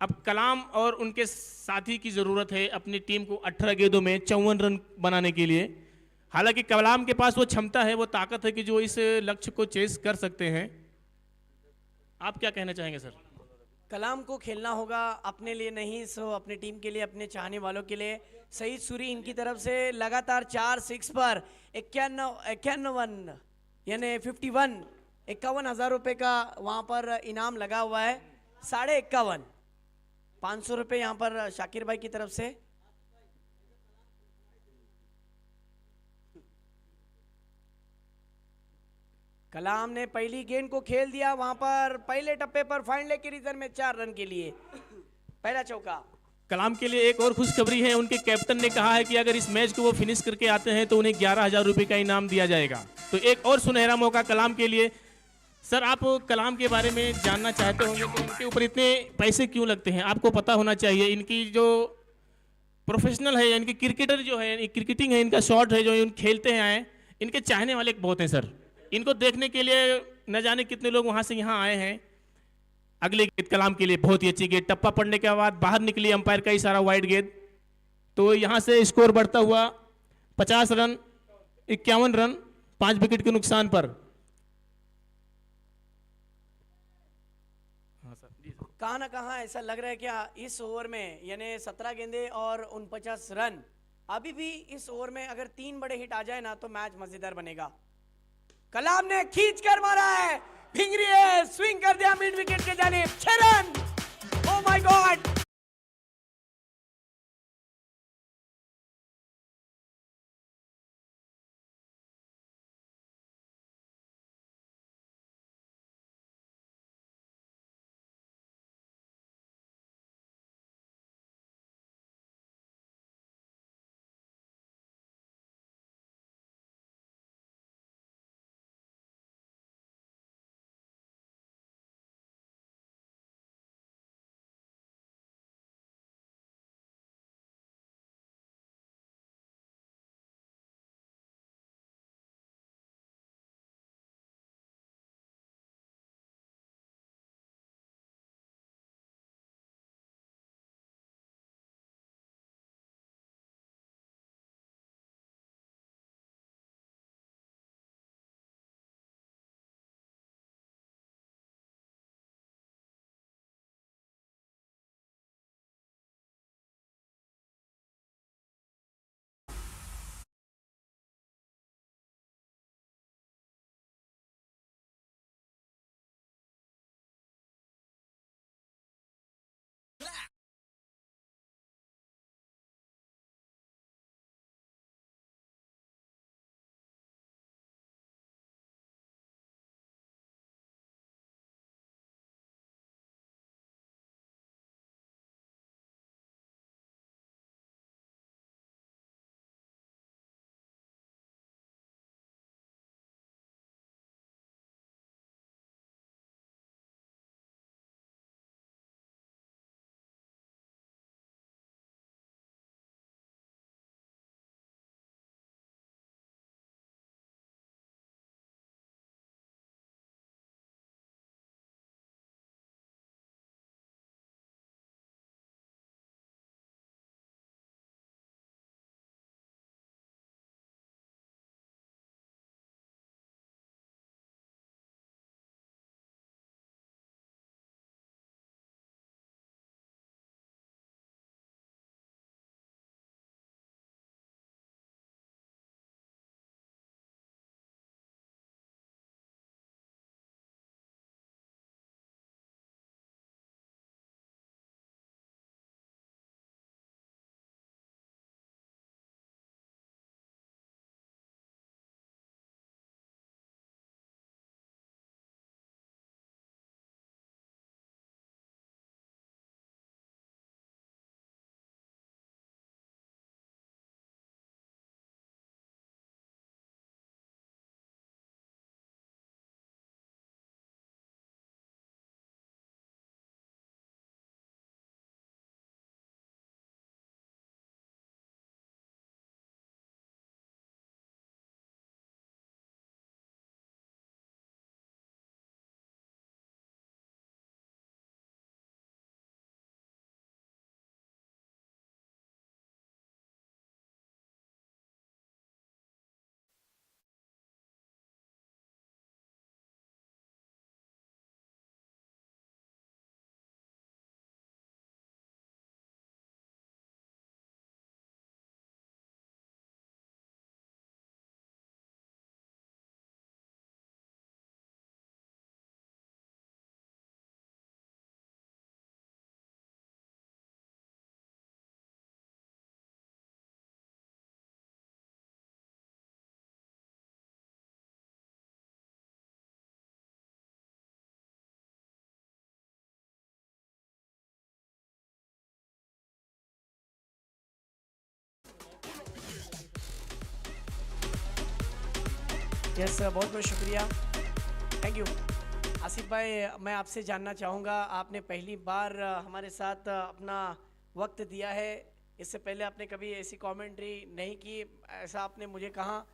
अब कलाम और उनके साथी की ज़रूरत है अपनी टीम को 18 गेंदों में 54 रन बनाने के लिए। हालांकि कलाम के पास वो क्षमता है, वो ताकत है कि जो इस लक्ष्य को चेस कर सकते हैं। आप क्या कहना चाहेंगे सर? कलाम को खेलना होगा अपने लिए नहीं, सो अपनी टीम के लिए, अपने चाहने वालों के लिए। सईद सूरी इनकी तरफ से लगातार 4 6 पर 51 यानी 51 51,000 रुपये का वहाँ पर इनाम लगा हुआ है। 51,500 500 रुपये यहाँ पर शाकिर भाई की तरफ से। कलाम ने पहली गेंद को खेल दिया वहां पर पहले टप्पे पर फाइनल के रीजन में 4 रन के लिए पहला चौका। कलाम के लिए एक और खुशखबरी है, उनके कैप्टन ने कहा है कि अगर इस मैच को वो फिनिश करके आते हैं तो उन्हें 11,000 रुपये का इनाम दिया जाएगा। तो एक और सुनहरा मौका कलाम के लिए। सर आप कलाम के बारे में जानना चाहते होंगे तो इनके ऊपर इतने पैसे क्यों लगते हैं? आपको पता होना चाहिए इनकी जो प्रोफेशनल है, इनकी क्रिकेटर जो है, क्रिकेटिंग है, इनका शॉट है जो खेलते हैं आए, इनके चाहने वाले बहुत हैं सर। इनको देखने के लिए न जाने कितने लोग वहां से यहाँ आए हैं। अगली गेंद कलाम के लिए बहुत ही अच्छी गेंद, टप्पा पड़ने के बाद बाहर निकली, अंपायर का इशारा, वाइड गेंद। तो यहाँ से स्कोर बढ़ता हुआ 50 रन 51 रन 5 विकेट के नुकसान पर। कहाँ ना कहाँ ऐसा लग रहा है क्या इस ओवर में, यानी 17 गेंदे और 49 रन, अभी भी इस ओवर में अगर 3 बड़े हिट आ जाए ना तो मैच मजेदार बनेगा। कलाम ने खींच कर मारा है, फिंगरी है, स्विंग कर दिया मिड विकेट के जानिब, 6 run. Oh my God. Yes sir, बहुत बहुत शुक्रिया, थैंक यू। आसिफ भाई, मैं आपसे जानना चाहूँगा, आपने पहली बार हमारे साथ अपना वक्त दिया है, इससे पहले आपने कभी ऐसी कमेंट्री नहीं की, ऐसा आपने मुझे कहा,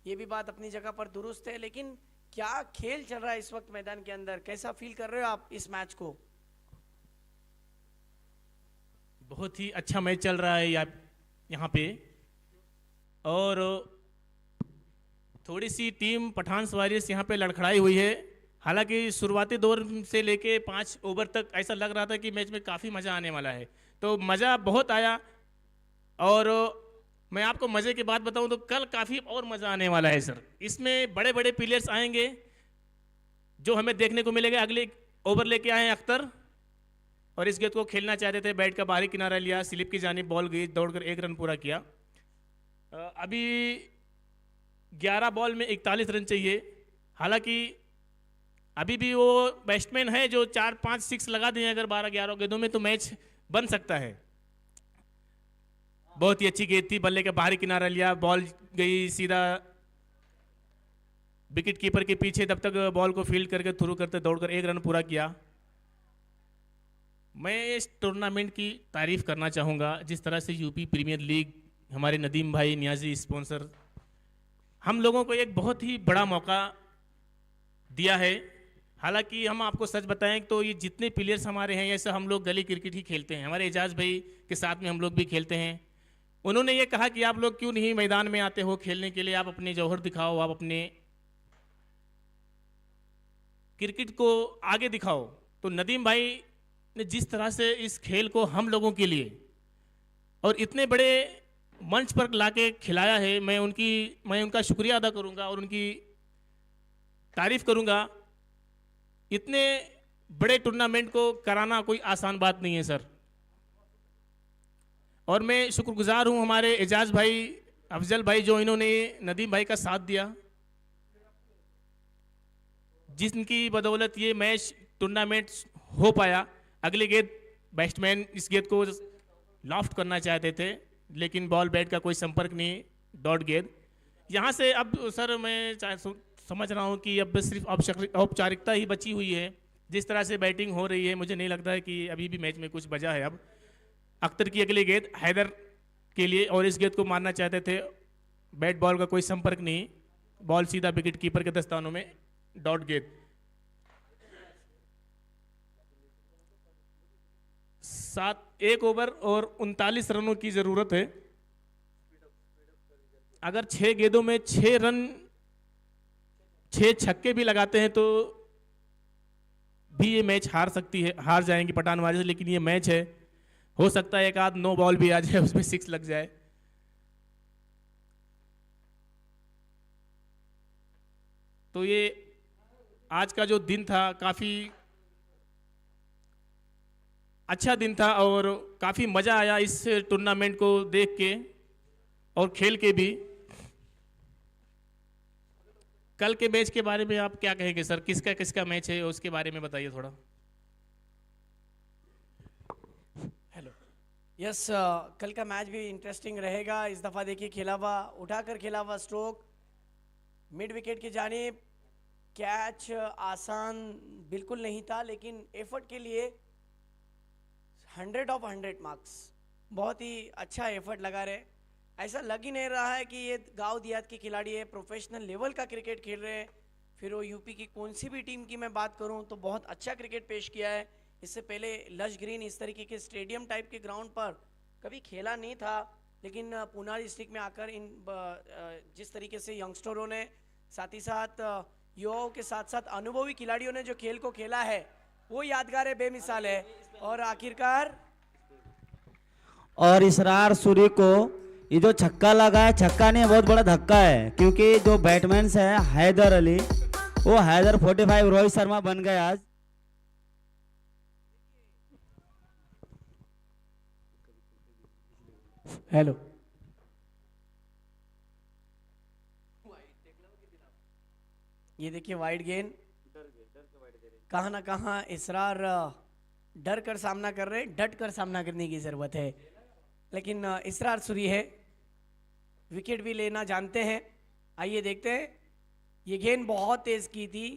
ये भी बात अपनी जगह पर दुरुस्त है, लेकिन क्या खेल चल रहा है इस वक्त मैदान के अंदर, कैसा फील कर रहे हो आप इस मैच को? बहुत ही अच्छा मैच चल रहा है यहाँ पे, और थोड़ी सी टीम पठान वारियर्स यहाँ पे लड़खड़ाई हुई है। हालांकि शुरुआती दौर से लेके 5 ओवर तक ऐसा लग रहा था कि मैच में काफ़ी मज़ा आने वाला है, तो मज़ा बहुत आया। और मैं आपको मज़े की बात बताऊं तो कल काफ़ी और मज़ा आने वाला है सर। इसमें बड़े बड़े प्लेयर्स आएंगे जो हमें देखने को मिलेगा। अगले ओवर लेके आए हैं अख्तर, और इस गेंद को खेलना चाहते थे, बैट का बाहरी किनारा लिया, स्लिप की जानिब बॉल गई, दौड़कर 1 रन पूरा किया। अभी 11 बॉल में 41 रन चाहिए। हालांकि अभी भी वो बैट्समैन है जो 4-5 6 लगा दें अगर 12-11 गेंदों में, तो मैच बन सकता है। बहुत ही अच्छी गेंद थी, बल्ले का बाहरी किनारा लिया, बॉल गई सीधा विकेट कीपर के पीछे, तब तक बॉल को फील्ड करके थ्रू करते दौड़कर 1 रन पूरा किया। मैं इस टूर्नामेंट की तारीफ करना चाहूँगा, जिस तरह से यूपी प्रीमियर लीग, हमारे नदीम भाई नियाजी स्पॉन्सर, हम लोगों को एक बहुत ही बड़ा मौका दिया है। हालांकि हम आपको सच बताएं तो ये जितने प्लेयर्स हमारे हैं, ऐसे हम लोग गली क्रिकेट ही खेलते हैं। हमारे एजाज भाई के साथ में हम लोग भी खेलते हैं। उन्होंने ये कहा कि आप लोग क्यों नहीं मैदान में आते हो खेलने के लिए, आप अपने जौहर दिखाओ, आप अपने क्रिकेट को आगे दिखाओ। तो नदीम भाई ने जिस तरह से इस खेल को हम लोगों के लिए और इतने बड़े मंच पर लाके खिलाया है, मैं उनका शुक्रिया अदा करूंगा और उनकी तारीफ करूंगा। इतने बड़े टूर्नामेंट को कराना कोई आसान बात नहीं है सर। और मैं शुक्रगुजार हूं हमारे एजाज भाई, अफजल भाई, जो इन्होंने नदीम भाई का साथ दिया, जिनकी बदौलत ये मैच टूर्नामेंट हो पाया। अगली गेंद बैट्समैन इस गेंद को लॉफ्ट करना चाहते थे, लेकिन बॉल बैट का कोई संपर्क नहीं, डॉट गेंद। यहाँ से अब सर मैं समझ रहा हूँ कि अब सिर्फ औपचारिकता ही बची हुई है। जिस तरह से बैटिंग हो रही है, मुझे नहीं लगता है कि अभी भी मैच में कुछ बचा है। अब अख्तर की अगली गेंद हैदर के लिए, और इस गेंद को मारना चाहते थे, बैट बॉल का कोई संपर्क नहीं, बॉल सीधा विकेट कीपर के दस्तानों में, डॉट गेंद। 1 ओवर और 39 रनों की जरूरत है। अगर 6 गेंदों में 6 रन, 6 छक्के भी लगाते हैं तो भी ये मैच हार जाएंगे पठानवाड़ी से। लेकिन ये मैच है, हो सकता है एक आध 9 बॉल भी आ जाए, उसमें 6 लग जाए। तो ये आज का जो दिन था, काफी अच्छा दिन था और काफी मजा आया इस टूर्नामेंट को देख के और खेल के भी। कल के मैच के बारे में आप क्या कहेंगे सर? किसका किसका मैच है उसके बारे में बताइए थोड़ा। हेलो। यस, कल का मैच भी इंटरेस्टिंग रहेगा। इस दफ़ा देखिए खेला हुआ, उठाकर खेला हुआ स्ट्रोक मिड विकेट की जानिब, कैच आसान बिल्कुल नहीं था, लेकिन एफर्ट के लिए 100 ऑफ 100 मार्क्स। बहुत ही अच्छा एफर्ट लगा रहे। ऐसा लग ही नहीं रहा है कि ये गांव देहात के खिलाड़ी है, प्रोफेशनल लेवल का क्रिकेट खेल रहे हैं। फिर वो यूपी की कौन सी भी टीम की मैं बात करूं तो बहुत अच्छा क्रिकेट पेश किया है। इससे पहले लश ग्रीन इस तरीके के स्टेडियम टाइप के ग्राउंड पर कभी खेला नहीं था, लेकिन पूना डिस्ट्रिक्ट में आकर जिस तरीके से यंगस्टरों ने, साथ ही साथ युवाओं के साथ साथ अनुभवी खिलाड़ियों ने जो खेल को खेला है, वो यादगार है, बेमिसाल है। और आखिरकार और इसरार सूरी को ये जो छक्का लगा है, छक्का नहीं, बहुत बड़ा धक्का है, क्योंकि जो बैट्समैन है हैदर अली, वो हैदर 45 रोहित शर्मा बन गए आज। हेलो। ये देखिए वाइड गेंद, कहाँ ना कहाँ इसरार डर कर सामना कर रहे हैं, डट कर सामना करने की जरूरत है। लेकिन इसरार सूरी है, विकेट भी लेना जानते हैं। आइए देखते हैं, ये गेंद बहुत तेज की थी।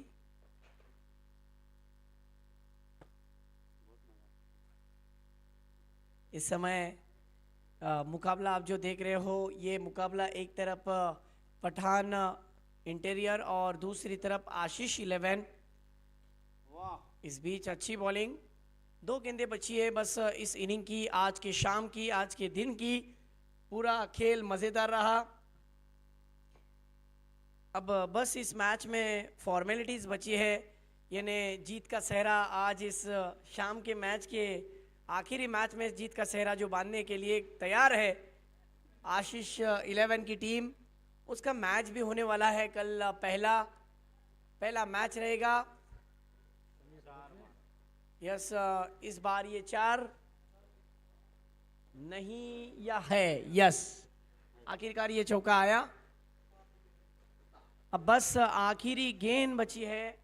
इस समय मुकाबला आप जो देख रहे हो, ये मुकाबला एक तरफ पठान इंटीरियर और दूसरी तरफ आशीष 11। इस बीच अच्छी बॉलिंग, 2 गेंदें बची है बस इस इनिंग की, आज के शाम की, आज के दिन की। पूरा खेल मज़ेदार रहा। अब बस इस मैच में फॉर्मेलिटीज़ बची है, यानी जीत का सेहरा आज इस शाम के मैच के आखिरी मैच में जीत का सेहरा जो बांधने के लिए तैयार है आशीष 11 की टीम। उसका मैच भी होने वाला है कल, पहला मैच रहेगा। यस, इस बार ये 4 नहीं या है, यस, आखिरकार ये चौका आया। अब बस आखिरी गेंद बची है।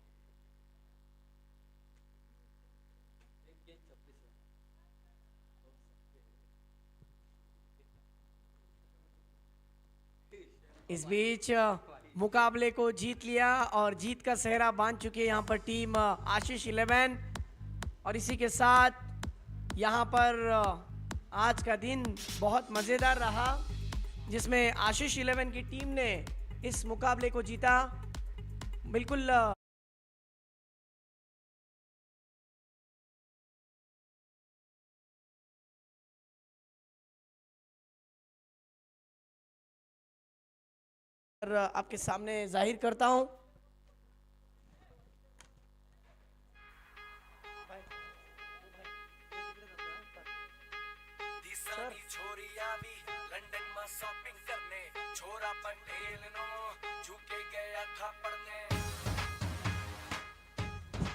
इस बीच मुकाबले को जीत लिया और जीत का सेहरा बांध चुकी है यहाँ पर टीम आशीष 11। और इसी के साथ यहाँ पर आज का दिन बहुत मज़ेदार रहा, जिसमें आशीष 11 की टीम ने इस मुकाबले को जीता। बिल्कुल आपके सामने जाहिर करता हूं।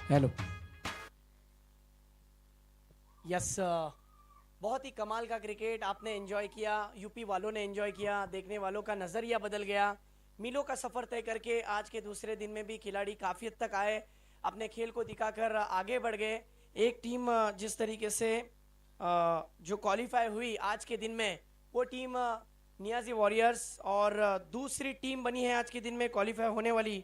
हेलो। यस, बहुत ही कमाल का क्रिकेट आपने एंजॉय किया, यूपी वालों ने एंजॉय किया, देखने वालों का नज़रिया बदल गया। मीलों का सफ़र तय करके आज के दूसरे दिन में भी खिलाड़ी काफ़ी हद तक आए, अपने खेल को दिखाकर आगे बढ़ गए। एक टीम जिस तरीके से जो क्वालिफाई हुई आज के दिन में, वो टीम नियाजी वॉरियर्स, और दूसरी टीम बनी है आज के दिन में क्वालिफाई होने वाली,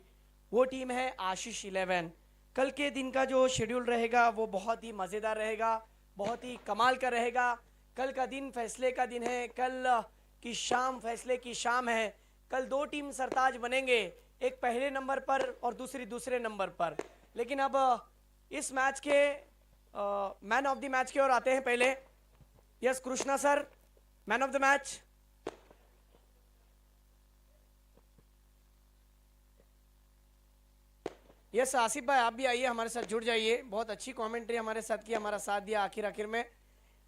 वो टीम है आशीष 11। कल के दिन का जो शेड्यूल रहेगा वो बहुत ही मज़ेदार रहेगा, बहुत ही कमाल का रहेगा। कल का दिन फैसले का दिन है, कल की शाम फैसले की शाम है। कल दो टीम सरताज बनेंगे, एक पहले नंबर पर और दूसरी दूसरे नंबर पर। लेकिन अब इस मैच के मैन ऑफ द मैच की ओर आते हैं। पहले yes Krishna sir, man of the match. Yes Asif भाई, आप भी आइए, हमारे साथ जुड़ जाइए। बहुत अच्छी कमेंट्री हमारे साथ की, हमारा साथ दिया आखिर में।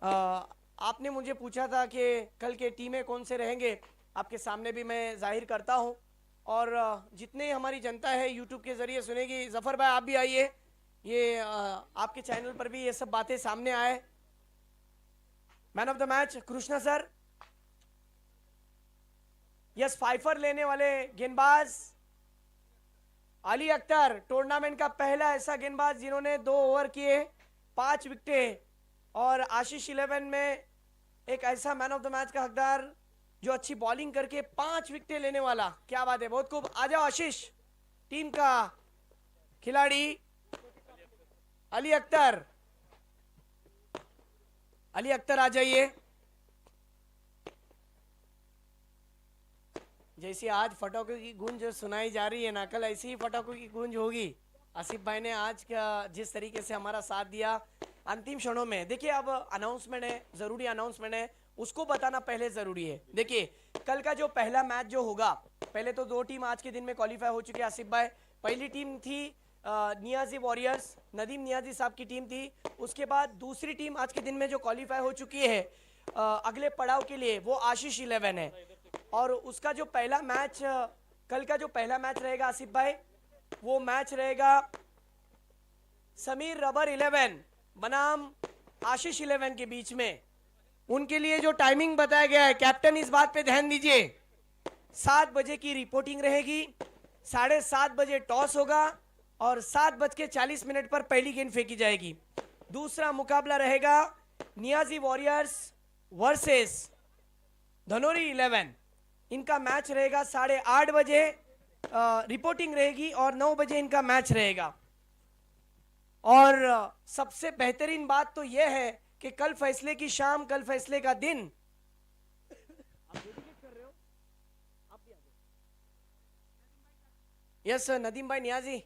आपने मुझे पूछा था कि कल के टीमें कौन से रहेंगे, आपके सामने भी मैं जाहिर करता हूं, और जितने हमारी जनता है यूट्यूब के जरिए सुनेगी। जफर भाई आप भी आइए, ये आपके चैनल पर भी ये सब बातें सामने आए। Man of the match Krishna sir. Yes fifer लेने वाले गेंदबाज अली अख्तर, टूर्नामेंट का पहला ऐसा गेंदबाज जिन्होंने 2 ओवर किए 5 विकेटें, और आशीष 11 में एक ऐसा मैन ऑफ द मैच का हकदार जो अच्छी बॉलिंग करके 5 विकेटें लेने वाला। क्या बात है, बहुत खूब। आ जाओ आशीष, टीम का खिलाड़ी अली अख्तर। अली अख्तर आ जाइए। जैसी आज फटाकों की गूंज सुनाई जा रही है ना, कल ऐसी ही फटाकों की गूंज होगी। आसिफ भाई ने आज का जिस तरीके से हमारा साथ दिया अंतिम क्षणों में। देखिए अब अनाउंसमेंट है, जरूरी अनाउंसमेंट है, उसको बताना पहले जरूरी है। देखिए कल का जो पहला मैच जो होगा, पहले तो 2 टीम आज के दिन में क्वालिफाई हो चुकी है आसिफ भाई। पहली टीम थी नियाजी वॉरियर्स, नदीम नियाजी साहब की टीम थी। उसके बाद दूसरी टीम आज के दिन में जो क्वालिफाई हो चुकी है अगले पड़ाव के लिए, वो आशीष 11 है। और उसका जो पहला मैच, कल का जो पहला मैच रहेगा आसिफ भाई, वो मैच रहेगा समीर रबर 11 बनाम आशीष 11 के बीच में। उनके लिए जो टाइमिंग बताया गया है, कैप्टन इस बात पे ध्यान दीजिए, 7 बजे की रिपोर्टिंग रहेगी, 7:30 बजे टॉस होगा, और 7:40 पर पहली गेंद फेंकी जाएगी। दूसरा मुकाबला रहेगा नियाजी वॉरियर्स वर्सेस धनोरी 11। इनका मैच रहेगा 8:30 बजे रिपोर्टिंग रहेगी, और 9 बजे इनका मैच रहेगा। और सबसे बेहतरीन बात तो यह है कि कल फैसले की शाम, कल फैसले का दिन। यस नदीम भाई नियाजी,